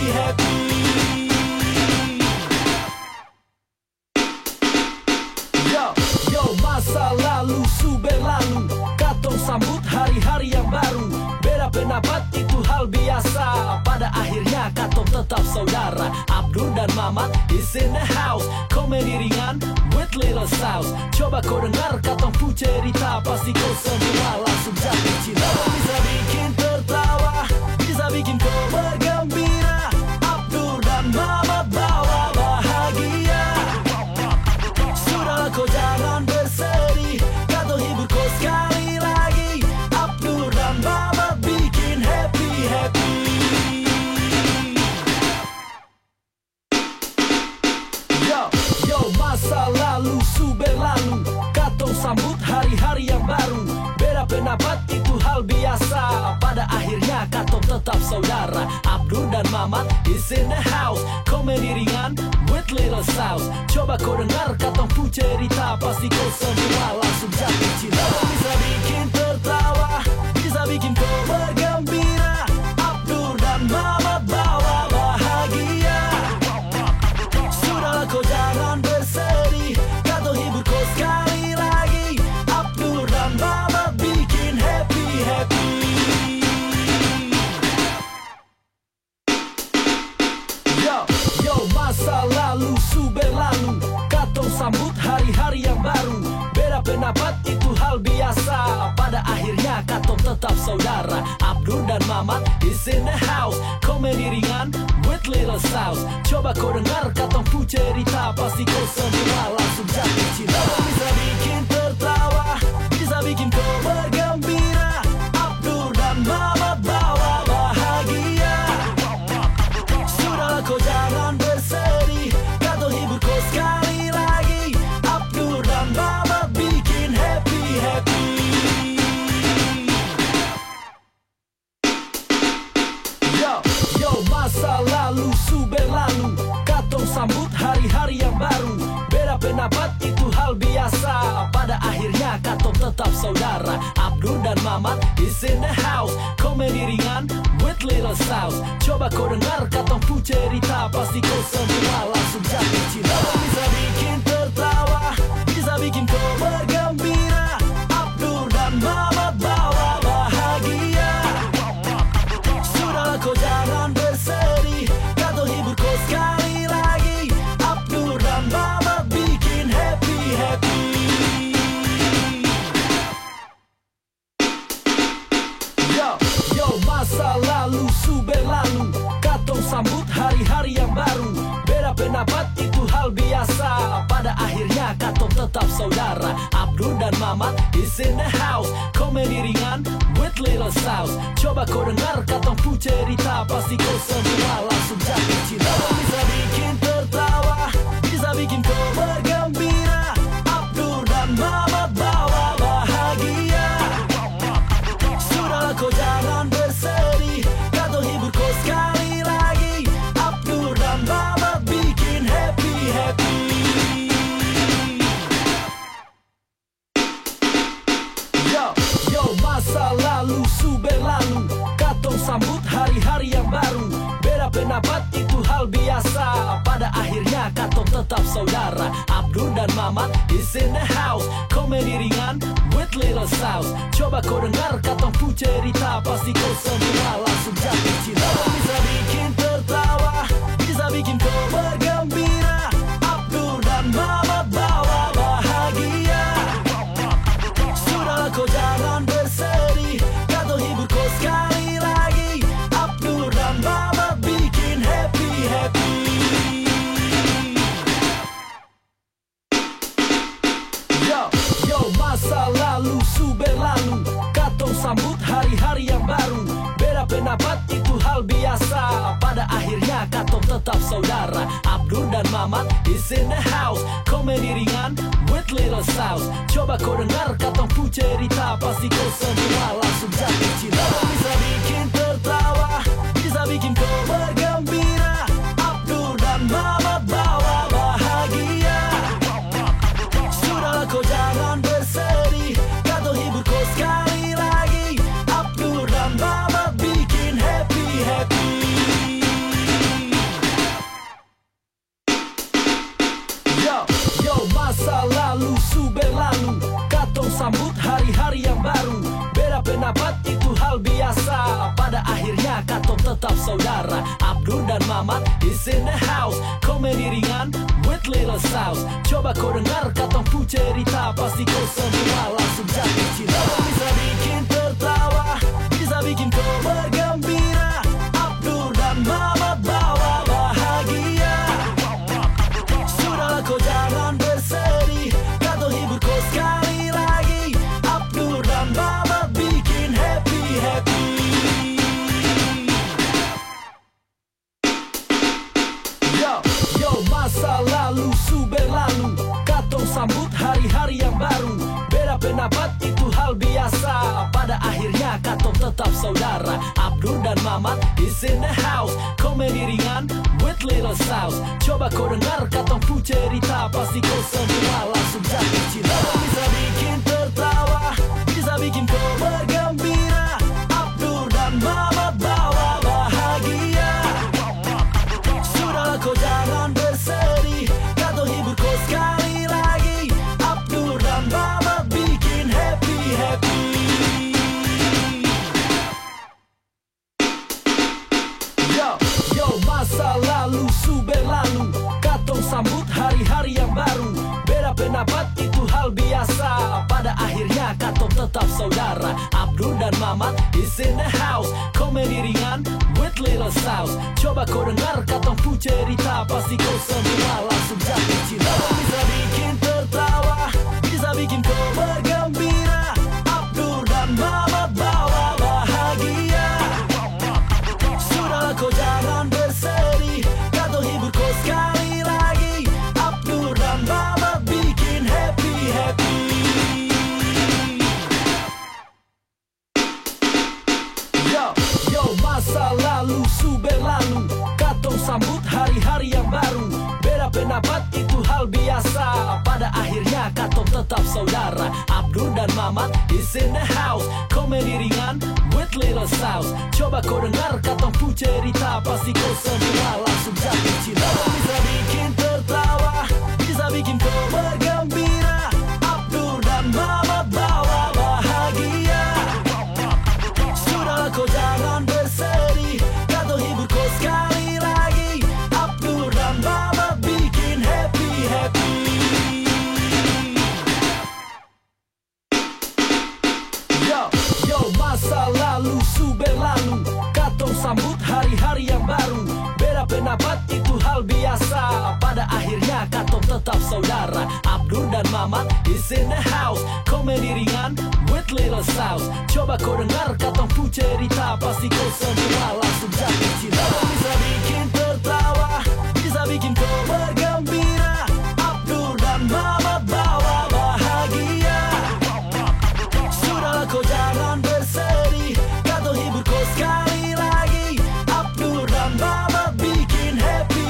Yo, masa lalu su berlalu, katong sambut hari-hari yang baru. Beda pendapat itu hal biasa, pada akhirnya katong tetap saudara. Abdur dan Mamat is in the house, komedi ringan with little sauce. Coba kau dengar katong pu cerita, pasti kau semua langsung jatuh cinta. Bisa bikin tertawa, bisa bikin kau bergembira. Abdur dan Mamat bawa bahagia. Sudahlah kau jangan bersedih, kata hibur kau sekali lagi. Abdur dan Mamat bikin happy. Yo, masa lalu su berlalu, katong sambut hari-hari yang baru. Beda pendapat itu hal biasa, pada akhirnya katong tetap saudara. Abdur dan Mamat is in the house, komedi ringan with little sauce. Coba kau dengar katong pu cerita, pasti kau semua langsung jatuh cinta. Bisa bikin tertawa, bisa bikin kau bergembira. pendapat itu hal biasa. Pada akhirnya katong tetap saudara. Abdur dan Mamat is in the house. Komedi ringan with little sauce. Coba kau dengar katong pu cerita, pasti kau semua langsung jatuh cinta. Bisa bikin tertawa, bisa bikin kau bergembira. Abdur dan Mamat bawa bahagia. Sudahlah kau jangan bersedih, katong hibur kau sekali lagi. Abdur dan Mamat bikin happy. Yo, masa lalu su berlalu, katong sambut hari-hari yang baru. Beda pendapat itu hal biasa. Pada akhirnya katong tetap saudara. Abdur dan Mamat is in the house. Komedi ringan with little sauce. Coba kau dengar katong pu cerita, pasti kau semua langsung jatuh cinta. Bisa bikin tertawa, bisa bikin kau bergembira. Abdur dan Mamat bawa bahagia. Sudahlah kau jangan bersedih, katong hibur kau sekali lagi. Abdur dan Mamat bikin happy. Yo, masa lalu su berlalu, katong sambut hari-hari yang baru. Beda pendapat itu hal biasa. Pada akhirnya katong tetap saudara. Abdur dan Mamat is in the house. Komedi ringan with little sauce. Coba kau dengar katong pu cerita, pasti kau semua langsung jatuh cinta. Bisa bikin tertawa, bisa bikin kau bergembira. Abdur dan Mamat bawa bahagia. Sudahlah kau jangan bersedih, katong hibur kau sekali lagi. Abdur dan Mamat bikin happy. Yo, masa lalu su berlalu, katong sambut hari-hari yang baru. Beda pendapat itu hal biasa. Pada akhirnya katong tetap saudara. Abdur dan Mamat is in the house. Komedi ringan with little sauce. Coba kau dengar katong pu cerita, pasti kau semua langsung jatuh cinta. Bisa bikin tertawa, bisa bikin kau bergembira. Abdur dan Mamat bawa bahagia. Sudahlah kau jangan bersedih, katong hibur kau sekali lagi. Abdur dan Mamat bikin happy. Yo, masa lalu su berlalu, katong sambut hari-hari yang baru. Beda pendapat itu hal biasa. Pada akhirnya katong tetap saudara. Abdur dan Mamat is in the house. Komedi ringan with little sauce. Coba kau dengar katong pu cerita, pasti kau semua langsung jatuh cinta. Bisa bikin tertawa, bisa bikin kau bergembira. Abdur dan Mamat bawa bahagia. Sudahlah kau jangan bersedih, katong hibur kau sekali lagi. Abdur dan Mamat bikin happy. Yo, masa lalu su berlalu, katong sambut hari-hari yang baru. Beda pendapat itu hal biasa. Pada akhirnya katong tetap saudara. Abdur dan Mamat is in the house. Komedi ringan with little sauce. Coba kau dengar katong pu cerita, pasti kau semua langsung jatuh cinta. Bisa bikin tertawa, bisa bikin kau bergembira. Abdur dan Mamat bawa bahagia. Sudahlah kau jangan bersedih, katong hibur kau sekali lagi. Abdur dan Mamat bikin happy. Yo, masa lalu su berlalu, katong sambut hari-hari yang baru. Beda pendapat itu hal biasa. Pada akhirnya katong tetap saudara. Abdur dan Mamat is in the house. Komedi ringan with little sauce. Coba kau dengar katong pu cerita, pasti kau semua langsung jatuh cinta. Bisa bikin tertawa, bisa bikin kau bergembira. Abdur dan Mamat bawa bahagia. Sudahlah kau jangan bersedih, katong hibur kau sekali lagi. Abdur dan Mamat bikin happy. Yo, masa lalu su berlalu, katong sambut hari-hari yang baru. Beda pendapat itu hal biasa. akhirnya katong tetap saudara. Abdur dan Mamat is in the house. Komedi ringan with little sauce. Coba kau dengar katong pu cerita, pasti kau semua langsung jatuh cinta. Bisa bikin tertawa, bisa bikin kau bergembira. Abdur dan Mamat bawa bahagia. Sudahlah kau jangan bersedih, katong hibur kau sekali lagi. Abdur dan Mamat bikin happy. Yo, masa lalu su berlalu, katong sambut hari-hari yang baru. Beda pendapat itu hal biasa, pada akhirnya katong tetap saudara. Abdur dan Mamat is in the house. Komedi ringan with little sauce. Coba kau dengar katong pu cerita, pasti kau semua langsung jatuh cinta. Bisa bikin tertawa, bisa bikin kau bergembira. Abdur dan Mamat bawa bahagia. Sudahlah kau jangan bersedih, katong hibur kau sekali lagi. Abdur dan Mamat bikin happy. Yo, masa lalu su berlalu, katong sambut hari-hari yang baru. Beda pendapat itu hal biasa, pada akhirnya katong tetap saudara. Abdur dan Mamat is in the house. Komedi ringan with little sauce. Coba kau dengar katong pu cerita, pasti kau semua langsung jatuh cinta. Bisa bikin tertawa, bisa bikin kau bergembira. Abdur dan Mamat bawa bahagia. Sudahlah kau jangan bersedih, katong hibur kau sekali lagi. Abdur dan Mamat bikin happy.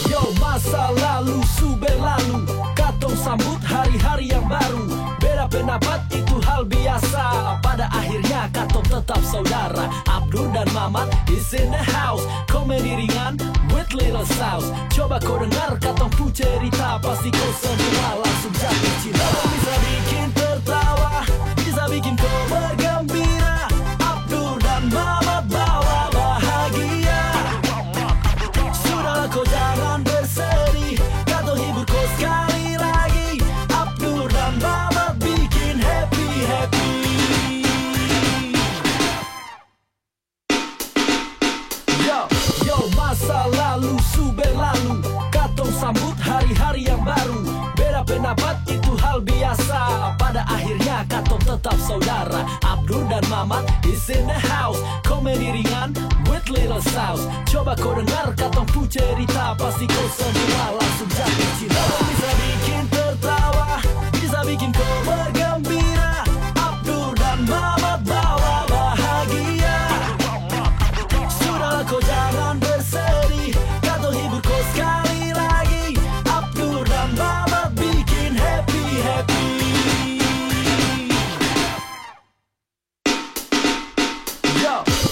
Yo, masa lalu su berlalu, katong sambut hari-hari yang baru. Beda pendapat itu hal biasa, pada akhirnya katong tetap saudara. Abdur dan Mamat is in the house. Komedi ringan with little sauce. Coba kau dengar katong pu cerita, pasti kau semua langsung jatuh cinta. Bisa bikin tertawa, bisa bikin kau bergembira. Abdur dan Mamat bawa bahagia. Sudahlah kau jangan bersedih, katong hibur kau sekali lagi. Abdur dan Mamat bikin happy. Yo, masa lalu su berlalu, katong sambut hari-hari yang baru. Beda pendapat itu hal biasa, pada akhirnya katong tetap saudara. Abdur dan Mamat is in the house. Komedi ringan with little sauce. Coba kau dengar katong pu cerita, pasti kau semua langsung jatuh cinta. Bisa bikin tertawa, bisa bikin kau bergembira. Abdur dan Mamat bawa bahagia. Sudahlah kau jangan bersedih, katong hibur kau sekali lagi. Abdur dan Mamat bikin happy.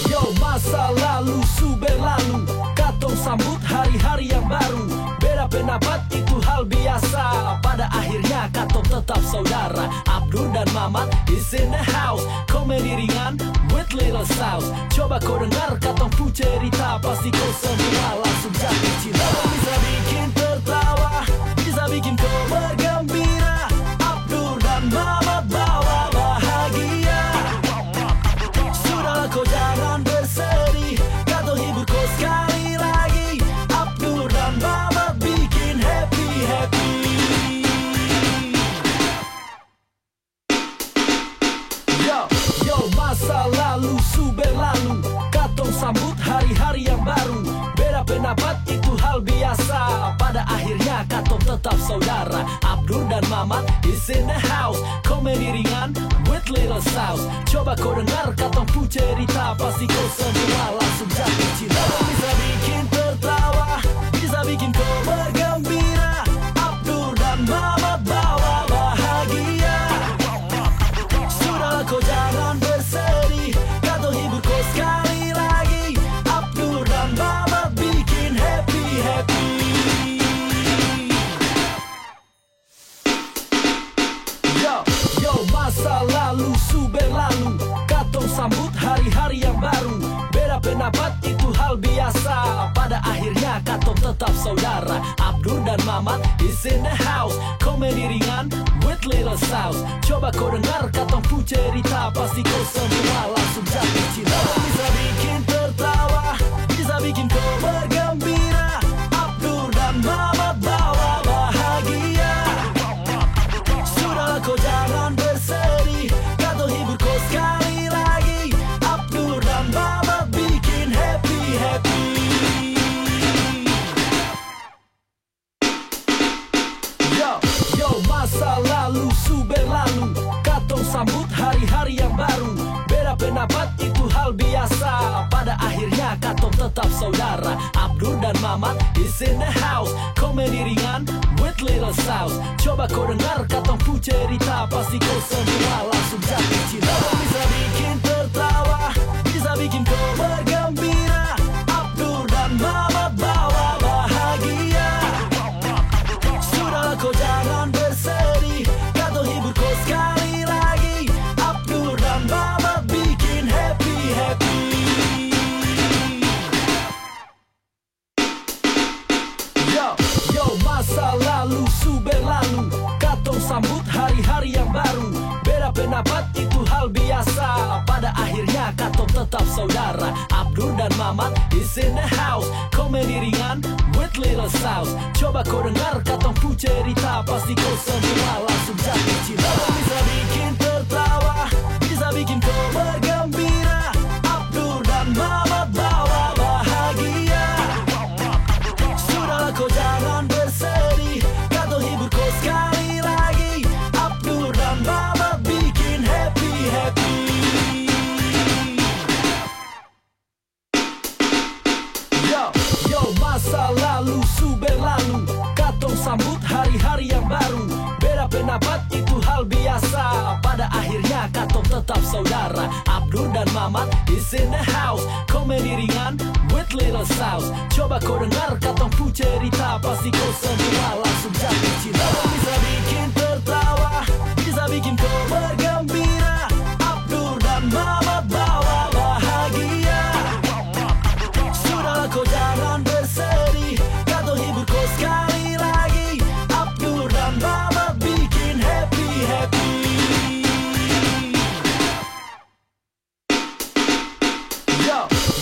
Yo, masa lalu su berlalu, katong sambut hari-hari yang baru. Beda pendapat itu hal biasa, pada akhirnya katong tetap saudara. Abdur dan Mamat is in the house. Komedi ringan with little sauce. Coba kau dengar katong pu cerita, pasti kau semua langsung jatuh cinta. Bisa bikin tertawa, bisa bikin kau bergembira. Abdur dan Mamat bawa bahagia. Sudahlah kau jangan bersedih, katong hibur kau sekali lagi. Abdur dan Mamat bikin happy. Yo, masa lalu su berlalu, katong sambut hari-hari yang baru. Beda pendapat itu hal biasa, pada akhirnya katong tetap saudara. Abdur dan Mamat is in the house. Komedi ringan with little sauce. Coba kau dengar katong pu cerita, pasti kau semua langsung jatuh cinta. Bisa bikin tertawa, bisa bikin kau bergembira. Abdur dan Mamat bawa bahagia. Sudahlah kau jangan bersedih, katong hibur kau sekali lagi. Abdur dan Mamat bikin happy. Yo, masa lalu su berlalu, katong sambut hari-hari yang baru. Beda pendapat itu hal biasa, pada akhirnya katong katong tetap saudara. Abdur dan Mamat is in the house. Komedi ringan with little sauce. Coba kau dengar katong pu cerita, pasti kau semua langsung jatuh cinta. Bisa bikin tertawa, bisa bikin kau bergembira. Abdur dan Mamat bawa bahagia. Sudahlah kau jangan bersedih, katong hibur kau sekali lagi. Abdur dan Mamat bikin happy. Yo, masa lalu su berlalu, katong sambut hari-hari yang baru. Beda pendapat itu hal biasa, pada akhirnya katong tetap saudara. Abdur dan Mamat is in the house. Komedi ringan with little sauce. Coba kau dengar katong pu cerita, pasti kau semua langsung jatuh cinta. Bisa bikin tertawa, bisa bikin kau bergembira. Abdur dan Mamat bawa bahagia. Sudahlah kau jangan bersedih, katong hibur kau sekali lagi. Abdur dan Mamat bikin happy. Yo, masa lalu su berlalu, katong sambut hari-hari yang baru. Beda pendapat itu hal biasa, pada akhirnya katong tetap saudara. Abdur dan Mamat is in the house. Komedi ringan with little sauce. Coba kau dengar katong pu cerita, pasti kau semua langsung jatuh cinta. Bisa bikin tertawa, bisa bikin kau bergembira. Abdur dan Mamat bawa bahagia. Sudahlah kau jangan bersedih, katong hibur kau sekali lagi. Abdur dan Mamat bikin happy. Yo, masa lalu su berlalu, katong sambut hari-hari yang baru. Beda pendapat itu hal biasa, pada akhirnya katong tetap saudara. Abdur dan Mamat is in the house. Komedi ringan with little sauce. Coba kau dengar katong pu cerita, pasti kau semua langsung jatuh cinta. Bisa bikin tertawa, bisa bikin kau bergembira. Abdur dan Mamat bawa bahagia. Sudahlah kau jangan bersedih, katong hibur kau sekali lagi. Abdur dan Mamat bikin happy.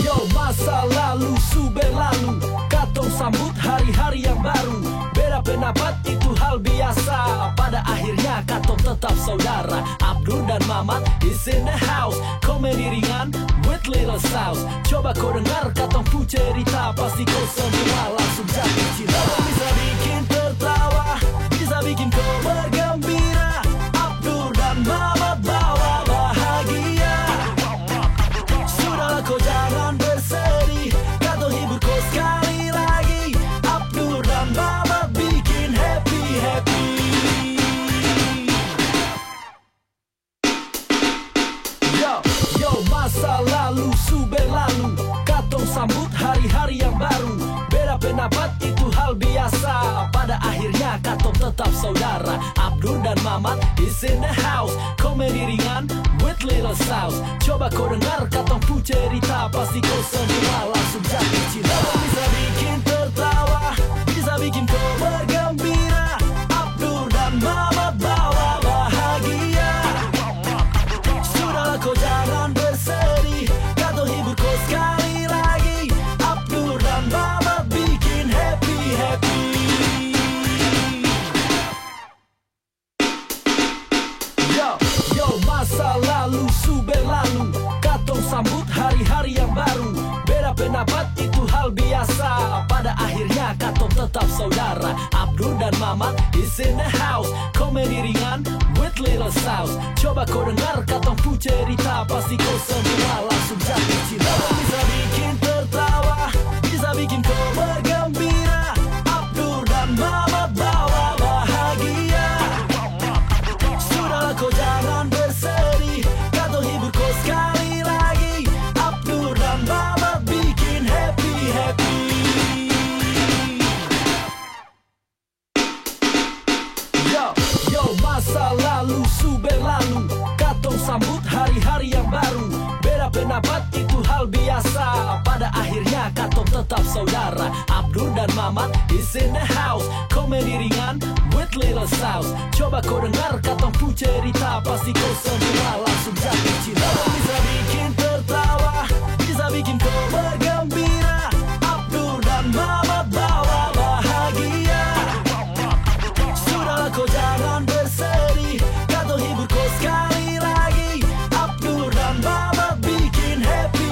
Yo, masa lalu su berlalu, katong sambut hari-hari yang baru. Beda pendapat itu hal biasa, pada akhirnya katong tetap saudara. Abdur dan Mamat is in the house. Komedi ringan with little sauce. Coba kau dengar katong pu cerita, pasti kau semua langsung jatuh cinta. Bisa bikin tertawa, bisa bikin kau bergembira. Abdur dan Mamat bawa bahagia. Sudahlah kau jangan bersedih, katong hibur kau sekali lagi. Abdur dan Mamat bikin happy. Yo, masa lalu su berlalu, katong sambut hari-hari yang baru. Beda pendapat itu hal biasa, pada akhirnya katong tetap saudara. Abdur dan Mamat is in the house. Komedi ringan with little sauce. Coba kau dengar katong pu cerita, pasti kau semua langsung jatuh cinta. Bisa bikin tertawa, bisa bikin kau bergembira. Abdur dan Mamat bawa bahagia. Sudahlah kau jangan bersedih, katong hibur kau sekali lagi. Abdur dan Mamat bikin happy. Yo, masa lalu su berlalu, katong sambut hari-hari yang baru. Beda pendapat itu hal biasa, pada akhirnya katong tetap saudara. Abdur dan Mamat is in the house. Komedi ringan with little sauce. Coba kau dengar katong pu cerita, pasti kau semua langsung jatuh cinta. Bisa bikin tertawa, bisa bikin kau bergembira. Abdur dan Mamat bawa bahagia. Sudahlah kau jangan bersedih, katong hibur kau sekali lagi. Abdur dan Mamat bikin happy. Yo, masa lalu su berlalu, katong sambut hari-hari yang baru. Beda pendapat pendapat itu hal biasa. Pada akhirnya katong tetap saudara. Abdur dan Mamat is in the house. Komedi ringan with little sauce. Coba kau dengar katong pu cerita, pasti kau semua langsung jatuh cinta. Bisa bikin tertawa, bisa bikin kau bergembira. Abdur dan Mamat bawa bahagia. Sudahlah kau jangan bersedih, katong hibur kau sekali lagi. Abdur dan Mamat bikin happy.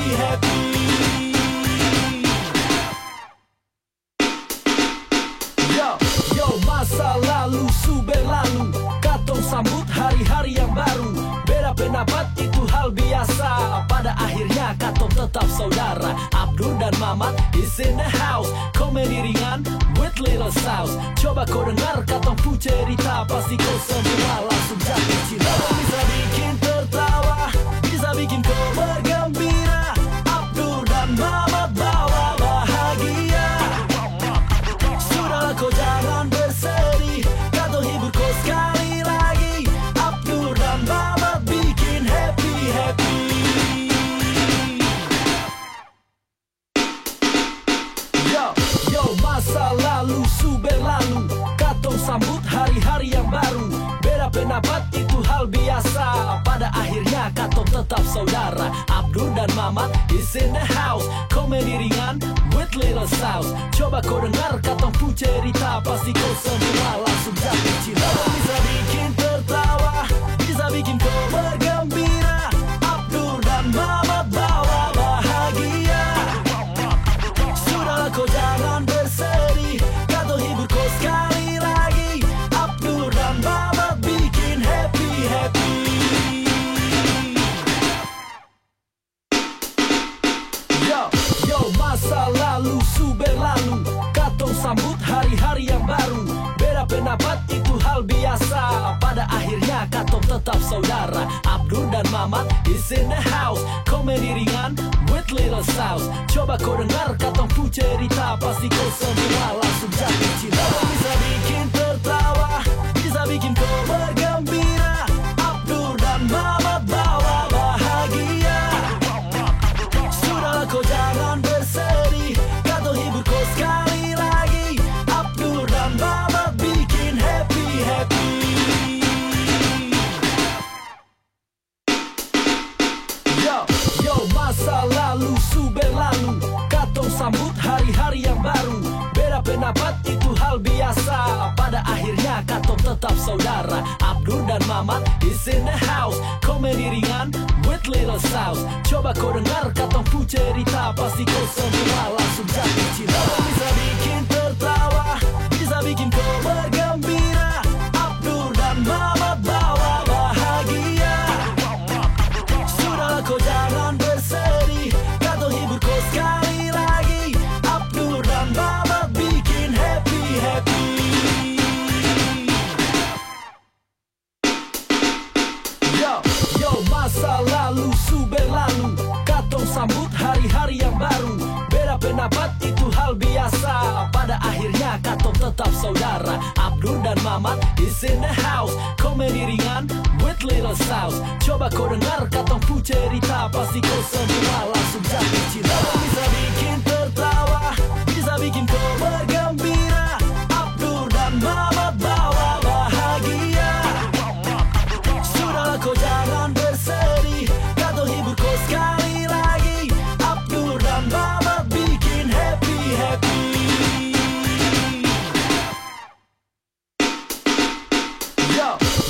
Yo, masa lalu sube lalu, katong sambut hari-hari yang baru. Beda pendapat itu hal biasa. Pada akhirnya katong tetap saudara. Abdur dan Mamat is in the house. Komedi ringan with little sauce. Coba kau dengar katong pu cerita, pasti kau semua langsung jatuh cinta. Bisa bikin tertawa, bisa bikin kau bergembira. Abdur dan Mamat bawa bahagia. Sudahlah kau jangan bersedih, katong hibur kau sekali lagi. Abdur dan Mamat bikin happy. Yo, masa lalu sube lalu, katong sambut hari-hari yang baru. Beda pendapat itu hal biasa. Pada akhirnya katong tetap saudara. Abdur dan Mamat is in the house. Komedi ringan with little sauce. Coba kau dengar katong pu cerita, pasti kau semua langsung jatuh cinta. Bisa bikin tertawa, bisa bikin kau bergembira. Abdur dan Mamat bawa bahagia. Sudahlah kau jangan bersedih, katong hibur kau sekali lagi. Abdur dan Mamat bikin happy. Yo, masa lalu sube lalu, katong sambut hari-hari yang baru. Beda pendapat itu hal biasa. Pada akhirnya katong tetap saudara. Abdur dan Mamat is in the house. Komedi ringan with little sauce. Coba kau dengar katong pu cerita, pasti kau semua langsung jatuh cinta. Bisa bikin tertawa, bisa bikin kau bergembira. Abdur dan Mamat bawa bahagia. Sudahlah kau jangan bersedih, katong hibur kau sekali lagi. Abdur dan Mamat bikin happy. Yo, masa lalu sube lalu, katong sambut hari-hari yang baru. Beda pendapat itu hal biasa. Pada akhirnya katong tetap saudara. Abdur dan Mamat is in the house. Komedi ringan with little sauce. Coba kau dengar katong pu cerita, pasti kau semua langsung jatuh cinta. Bisa bikin tertawa, bisa bikin kau bergembira. Abdur dan Mamat bawa bahagia. Sudahlah kau jangan bersedih, katong hibur kau sekali lagi. Abdur dan Mamat bikin happy. Yo, masa lalu sube lalu, katong sambut hari-hari yang baru. Beda pendapat itu hal biasa. Pada akhirnya katong tetap saudara. Abdur dan Mamat is in the house. Komedi ringan with little sauce. Coba kau dengar katong pu cerita, pasti kau semua langsung jatuh cinta. Bisa bikin tertawa, bisa bikin kau bergembira. Abdur dan Mamat bawa bahagia. Sudahlah kau jangan bersedih, katong hibur kau sekali lagi. Abdur dan Mamat bikin happy.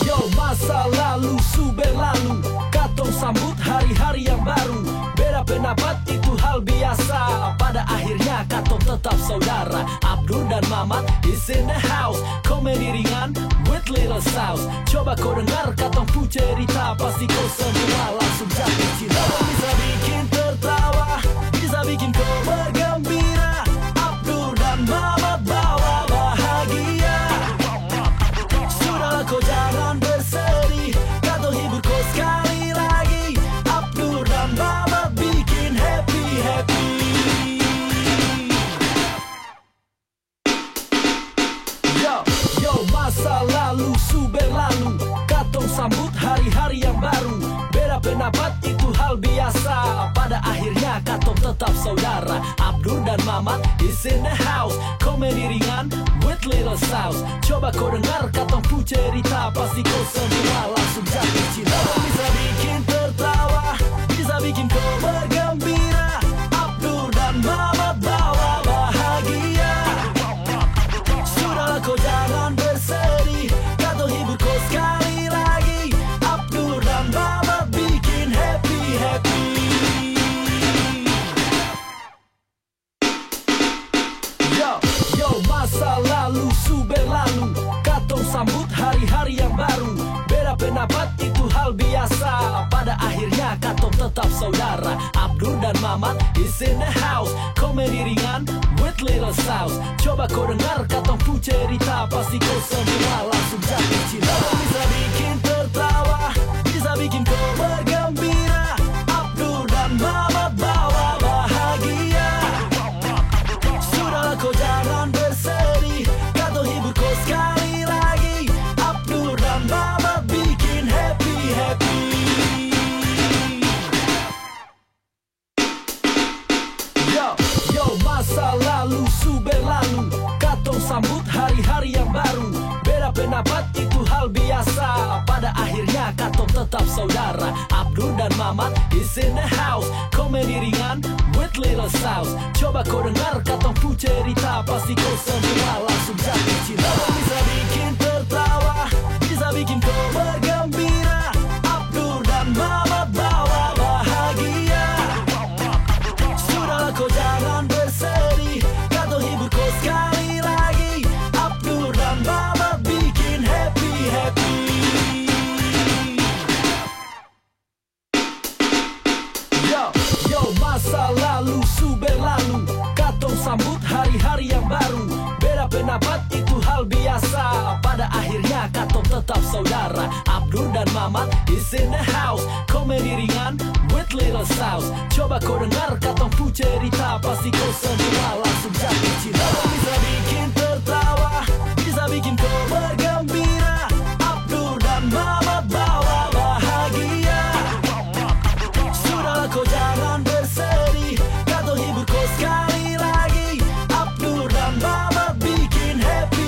Yo, masa lalu sube lalu, katong sambut hari-hari yang baru. Beda pendapat itu hal biasa. Pada akhirnya katong tetap saudara. Abdur dan Mamat is in the house. Komedi ringan with little sauce. Coba kau dengar katong pu cerita, pasti kau semua langsung jatuh cinta. Bisa bikin tertawa, bisa bikin kau bergembira. Abdur dan Mamat bawa bahagia. Sudahlah kau jangan bersedih, katong hibur kau sekali lagi. Abdur dan Mamat bikin happy. Yo, masa lalu sube lalu, katong sambut hari-hari yang baru. Beda pendapat itu hal biasa. Pada akhirnya katong tetap saudara. Abdur dan Mamat is in the house. Komedi ringan with little sauce. Coba kau dengar katong pu cerita, pasti kau semua langsung jatuh cinta. Bisa bikin tertawa, bisa bikin kau bergembira. Abdur dan Mamat bawa bahagia. Sudahlah kau jangan bersedih, katong hibur kau sekali lagi. Abdur dan Mamat bikin happy. Yo, masa lalu su berlalu, katong sambut hari-hari yang baru. Beda pendapat itu hal biasa. Pada akhirnya katong tetap saudara. Abdur dan Mamat is in the house. Komedi ringan with little sauce. Coba kau dengar katong pu cerita, pasti kau semua langsung jatuh cinta. Bisa bikin tertawa, bisa bikin kau bergembira. Abdur dan Mamat bawa bahagia. Sudahlah kau jangan bersedih, katong hibur kau sekali lagi. Abdur dan Mamat bikin happy. Yo, masa lalu su berlalu, katong sambut hari-hari yang baru. Beda pendapat itu hal biasa. Pada akhirnya katong tetap saudara. Abdur dan Mamat is in the house. Komedi ringan with little sauce. Coba kau dengar katong pu cerita, pasti kau semua langsung jatuh cinta. Bisa bikin tertawa, bisa bikin kau bergembira. Abdur dan Mamat bawa bahagia. Sudahlah kau jangan bersedih, katong hibur kau sekali lagi. Abdur dan Mamat bikin happy. Yo, masa lalu su berlalu, katong sambut hari-hari yang baru. Beda pendapat itu hal biasa. Pada akhirnya katong tetap saudara. Abdur dan Mamat is in the house. Komedi ringan with little sauce. Coba kau dengar katong pu cerita, pasti kau semua langsung jatuh cinta. Bisa bikin tertawa, bisa bikin kau bergembira. Abdur dan Mamat bawa bahagia. Sudahlah kau jangan bersedih, katong hibur kau sekali lagi. Abdur dan Mamat bikin happy.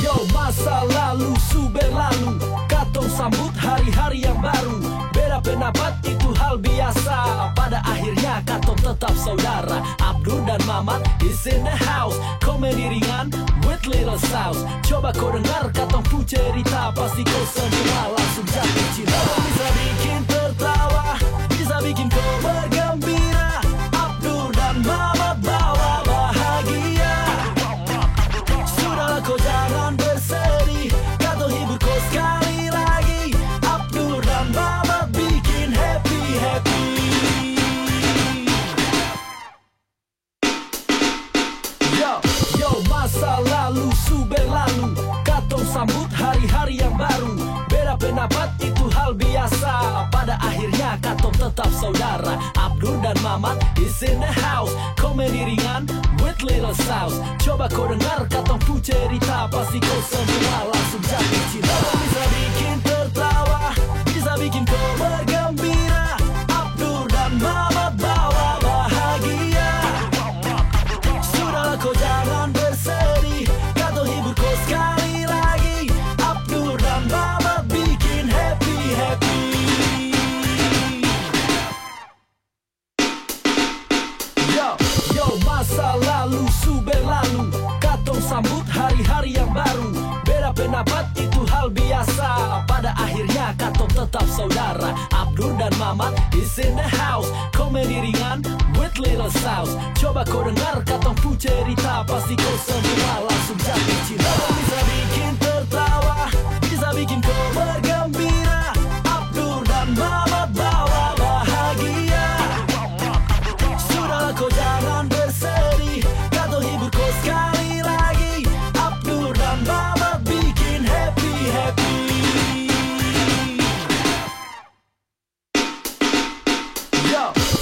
Yo, masa lalu su berlalu, katong sambut hari-hari yang baru. Beda pendapat itu hal biasa. Pada akhirnya katong tetap saudara. Abdur dan Mamat is in the house. Komedi ringan with little sauce. Coba kau dengar katong pu cerita, pasti kau semua langsung jatuh cinta. Bisa bikin tertawa, bisa bikin kau bergembira. Abdur dan Mamat bawa bahagia. Sudahlah kau jangan bersedih, katong hibur kau sekali lagi. Abdur dan Mamat bikin happy. Yo, masa lalu su berlalu, katong sambut hari-hari yang baru. Beda pendapat itu hal biasa. Pada akhirnya katong tetap saudara. Abdur dan Mamat is in the house. Komedi ringan with little sauce. Coba kau dengar katong pu cerita, pasti kau semua langsung jatuh cinta. Bisa bikin tertawa, bisa bikin kau bergembira. Abdur dan Mamat bawa bahagia. Sudahlah kau jangan bersedih, katong hibur kau sekali lagi. Abdur dan Mamat bikin happy. Yo, masa lalu su berlalu, katong sambut hari-hari yang baru. Beda pendapat itu hal biasa. Pada akhirnya katong tetap saudara. Abdur dan Mamat is in the house. Komedi ringan with little sauce. Coba kau dengar katong pu cerita, pasti kau semua langsung jatuh cinta. Bisa bikin tertawa, bisa bikin kau bergembira. Abdur dan Mamat bawa bahagia. Sudahlah kau jangan bersedih, katong hibur kau sekali lagi. Abdur dan Mamat bikin happy.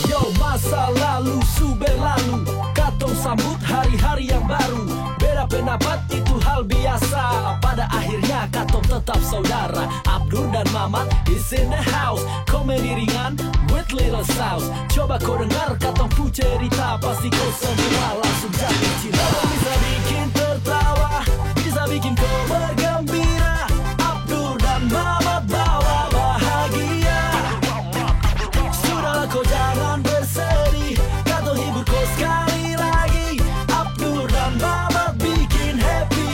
Yo, masa lalu su berlalu, katong sambut hari-hari yang baru. Beda pendapat itu hal biasa. Pada akhirnya katong tetap saudara. Abdur dan Mamat is in the house. Komedi ringan with little sauce. Coba kau dengar katong pu cerita, pasti kau semua langsung jatuh cinta. Bisa bikin tertawa, bisa bikin kau bergembira. Abdur dan Mamat bawa bahagia. Sudahlah kau jangan bersedih, katong hibur kau sekali lagi. Abdur dan Mamat bikin happy.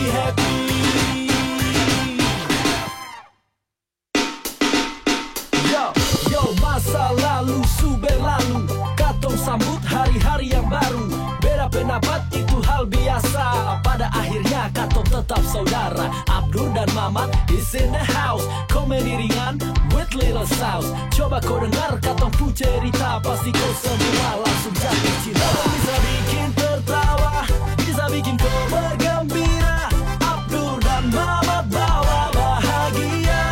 Yo, masa lalu su berlalu, katong sambut hari-hari yang baru. Beda pendapat itu hal biasa. Pada akhirnya katong tetap saudara. Abdur dan Mamat is in the house. Komedi ringan with little sauce. Coba kau dengar katong pu cerita, pasti kau semua langsung jatuh cinta. Bisa bikin tertawa, bisa bikin kau bergembira. Abdur dan Mamat bawa bahagia.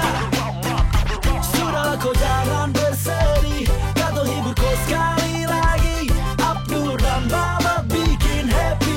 Sudahlah kau jangan bersedih, katong hibur kau sekali lagi. Abdur dan Mamat bikin happy.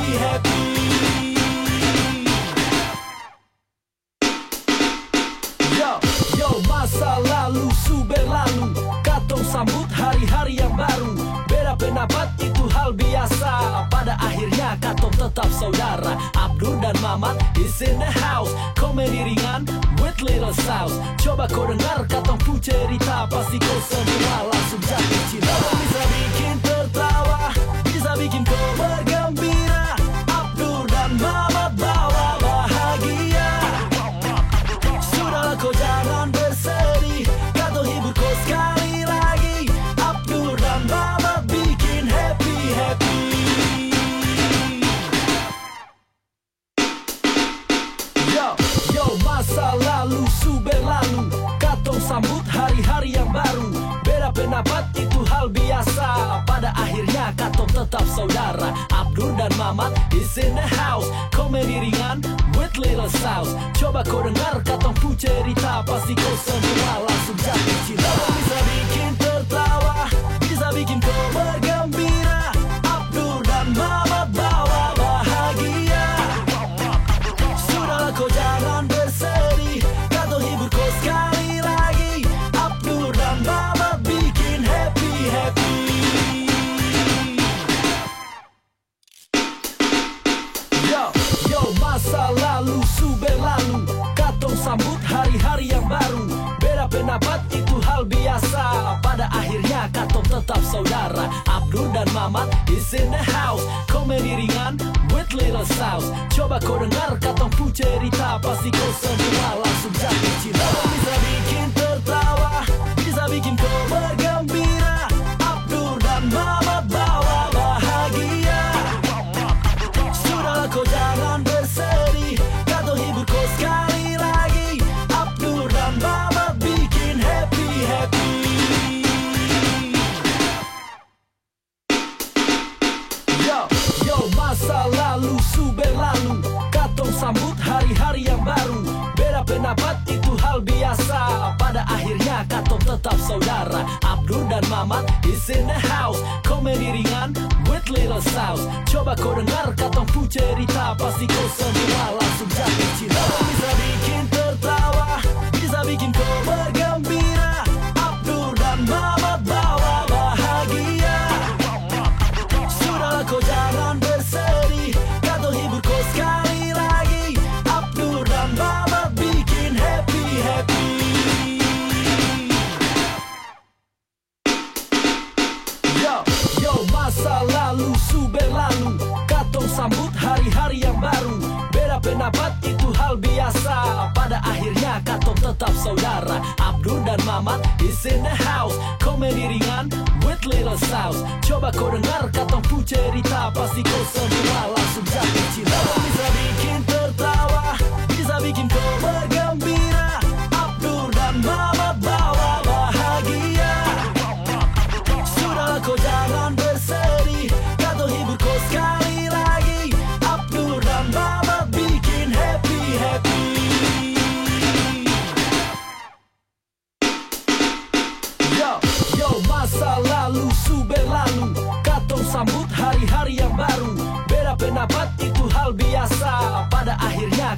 Yo, masa lalu su berlalu, katong sambut hari-hari yang baru. Beda pendapat itu hal biasa. Pada akhirnya katong tetap saudara. Abdur dan Mamat is in the house. Komedi ringan with little sauce. Coba kau dengar katong pu cerita, pasti kau semua langsung jatuh cinta. Bisa bikin tertawa, bisa bikin kau bergembira. Abdur dan Mamat bawa bahagia. Sudahlah kau jangan bersedih, katong hibur kau sekali lagi. Abdur dan Mamat bikin happy. Yo, masa lalu su berlalu, katong sambut hari-hari yang baru. Beda pendapat itu hal biasa. Pada akhirnya katong tetap saudara. Abdur dan Mamat is in the house. Komedi ringan with little sauce. Coba kau dengar katong pu cerita, pasti kau semua langsung jatuh cinta. Bisa bikin tertawa, bisa bikin kau bergembira. Abdur dan Mamat bawa bahagia. Sudahlah kau jangan bersedih, katong hibur kau sekali lagi. Abdur dan Mamat bikin happy. Yo, masa lalu su berlalu, katong sambut hari-hari yang baru. Beda pendapat itu hal biasa. Pada akhirnya katong tetap saudara. Abdur dan Mamat is in the house. Komedi ringan with little sauce. Coba kau dengar katong pu cerita, pasti kau semua langsung jatuh cinta. Bisa bikin tertawa, bisa bikin kau bergembira. Abdur dan Mamat bawa bahagia. Sudahlah kau jangan bersedih, katong hibur kau sekali lagi. Abdur dan Mamat bikin happy. Yo, masa lalu su berlalu, katong sambut hari-hari yang baru. Beda pendapat itu hal biasa. Pada akhirnya katong tetap saudara. Abdur dan Mamat is in the house. Komedi ringan with little sauce. Coba kau dengar katong pu cerita, pasti kau semua langsung jatuh cinta. Bisa bikin tertawa, bisa bikin kau bergembira. Abdur dan Mamat bawa bahagia. Sudahlah kau jangan bersedih, katong hibur kau sekali lagi. Abdur dan Mamat bikin happy. Yo, masa lalu su berlalu, katong sambut hari-hari yang baru. Beda pendapat itu hal biasa. Pada akhirnya katong tetap saudara. Abdur dan Mamat is in the house. Komedi ringan with little sauce. Coba kau dengar katong pu cerita, pasti kau semua langsung jatuh cinta. Bisa bikin tertawa, bisa bikin kau bergembira. Abdur dan Mamat bawa bahagia. Sudahlah kau jangan bersedih, katong hibur kau sekali lagi. Abdur dan Mamat bikin happy. Yo, masa lalu su berlalu, katong sambut hari-hari yang baru. Beda pendapat itu hal biasa.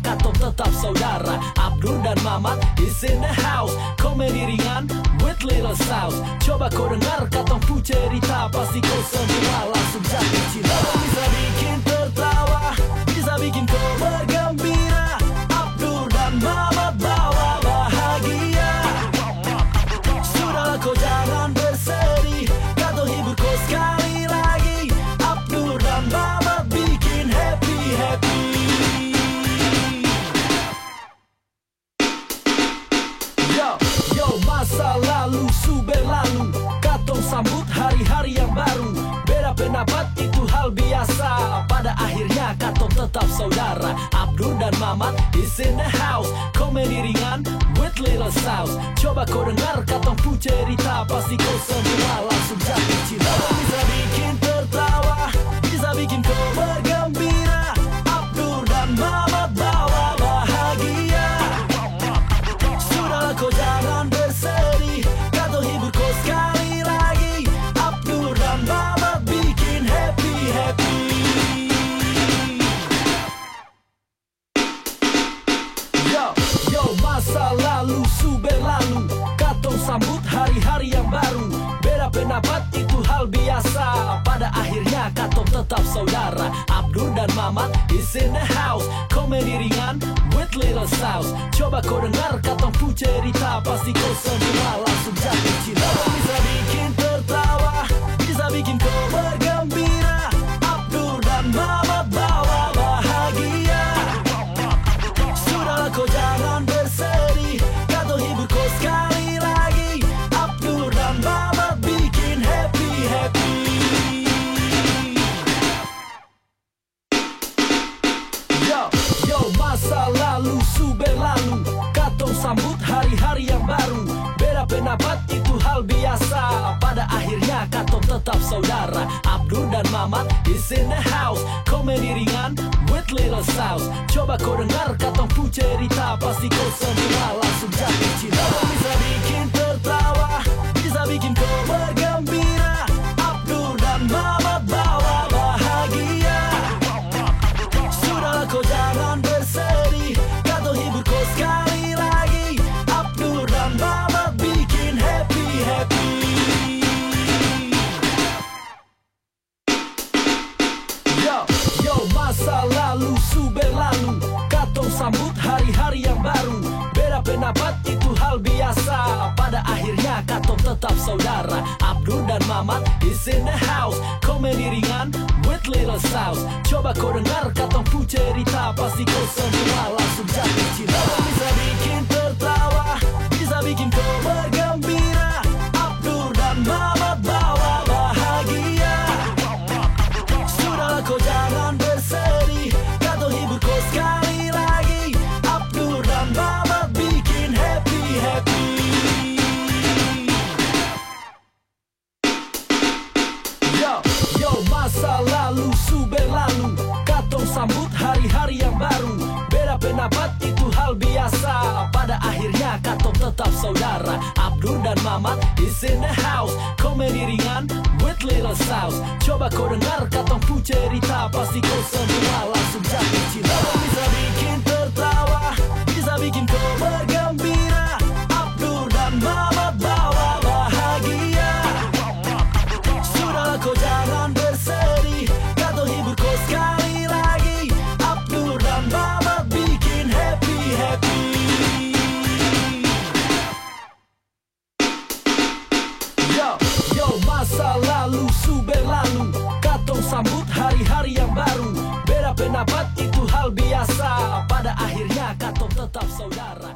katong tetap saudara. Abdur dan Mamat is in the house. Komedi ringan with little sauce. Coba kau dengar katong pu cerita, pasti kau semua langsung jatuh cinta. Bisa bikin tertawa, bisa bikin kau bergembira. Abdur dan Mamat bawa bahagia. Sudahlah kau jangan bersedih, katong hibur kau sekali lagi. Abdur dan Mamat bikin happy. Yo, masa lalu su berlalu, katong sambut hari-hari yang baru. Beda pendapat itu hal biasa, pada akhirnya katong tetap saudara. Abdur dan Mamat is in the house. Komedi ringan with little sauce. Coba kau dengar katong pu cerita, pasti kau semua langsung jatuh cinta. Bisa bikin tertawa, bisa bikin kau bergembira. Abdur dan Mamat bawa bahagia. Sudahlah kau jangan bersedih, katong hibur kau sekali lagi. Abdur dan Mamat bikin happy. Yo, masa lalu su berlalu, katong sambut hari-hari yang baru. Beda pendapat itu hal biasa, pada akhirnya katong tetap saudara. Abdur dan Mamat is in the house. Komedi ringan with little sauce. Coba kau dengar katong pu cerita, pasti kau semua langsung jatuh cinta. Bisa bikin tertawa, bisa bikin kau bergembira. Abdur dan Mamat bawa bahagia. Sudahlah kau jangan bersedih, katong hibur kau sekali lagi. Abdur dan Mamat bikin happy. Yo, masa lalu su berlalu, katong sambut hari-hari yang baru. Beda pendapat itu hal biasa, pada akhirnya katong tetap saudara. Abdur dan Mamat is in the house. Komedi ringan with little sauce. Coba kau dengar katong pu cerita, pasti kau semua langsung jatuh cinta. Bisa bikin tertawa, bisa bikin kau bergembira. Abdur dan Mamat bawa bahagia. Sudahlah kau jangan bersedih, katong hibur kau sekali lagi. Abdur dan Mamat bikin happy. Yo, masa lalu su berlalu, katong sambut hari-hari yang baru. Beda pendapat itu hal biasa, pada akhirnya katong tetap saudara. Abdur dan Mamat is in the house. Komedi ringan with little sauce. Coba kau dengar katong pu cerita, pasti kau semua langsung jatuh cinta. Bisa bikin tertawa, bisa bikin kau bergembira. Abdur dan Mamat bawa bahagia. Sudahlah kau jangan bersedih, katong hibur kau sekali lagi. Abdur dan Mamat bikin happy. Yo, masa lalu su berlalu, katong sambut hari-hari yang baru. Beda pendapat itu hal biasa, pada akhirnya katong tetap saudara. Abdur dan Mamat is in the house. Komedi ringan with little sauce. Coba kau dengar katong pu cerita, pasti kau semua langsung jatuh cinta. Bisa bikin tertawa, bisa bikin kau bergembira. Abdur dan Mamat bawa bahagia. Sudahlah kau jangan bersedih, katong hibur kau sekali lagi. Abdur dan Mamat bikin happy. Yo, masa lalu su berlalu, katong sambut hari-hari yang baru. Beda pendapat itu hal biasa, pada akhirnya katong tetap saudara.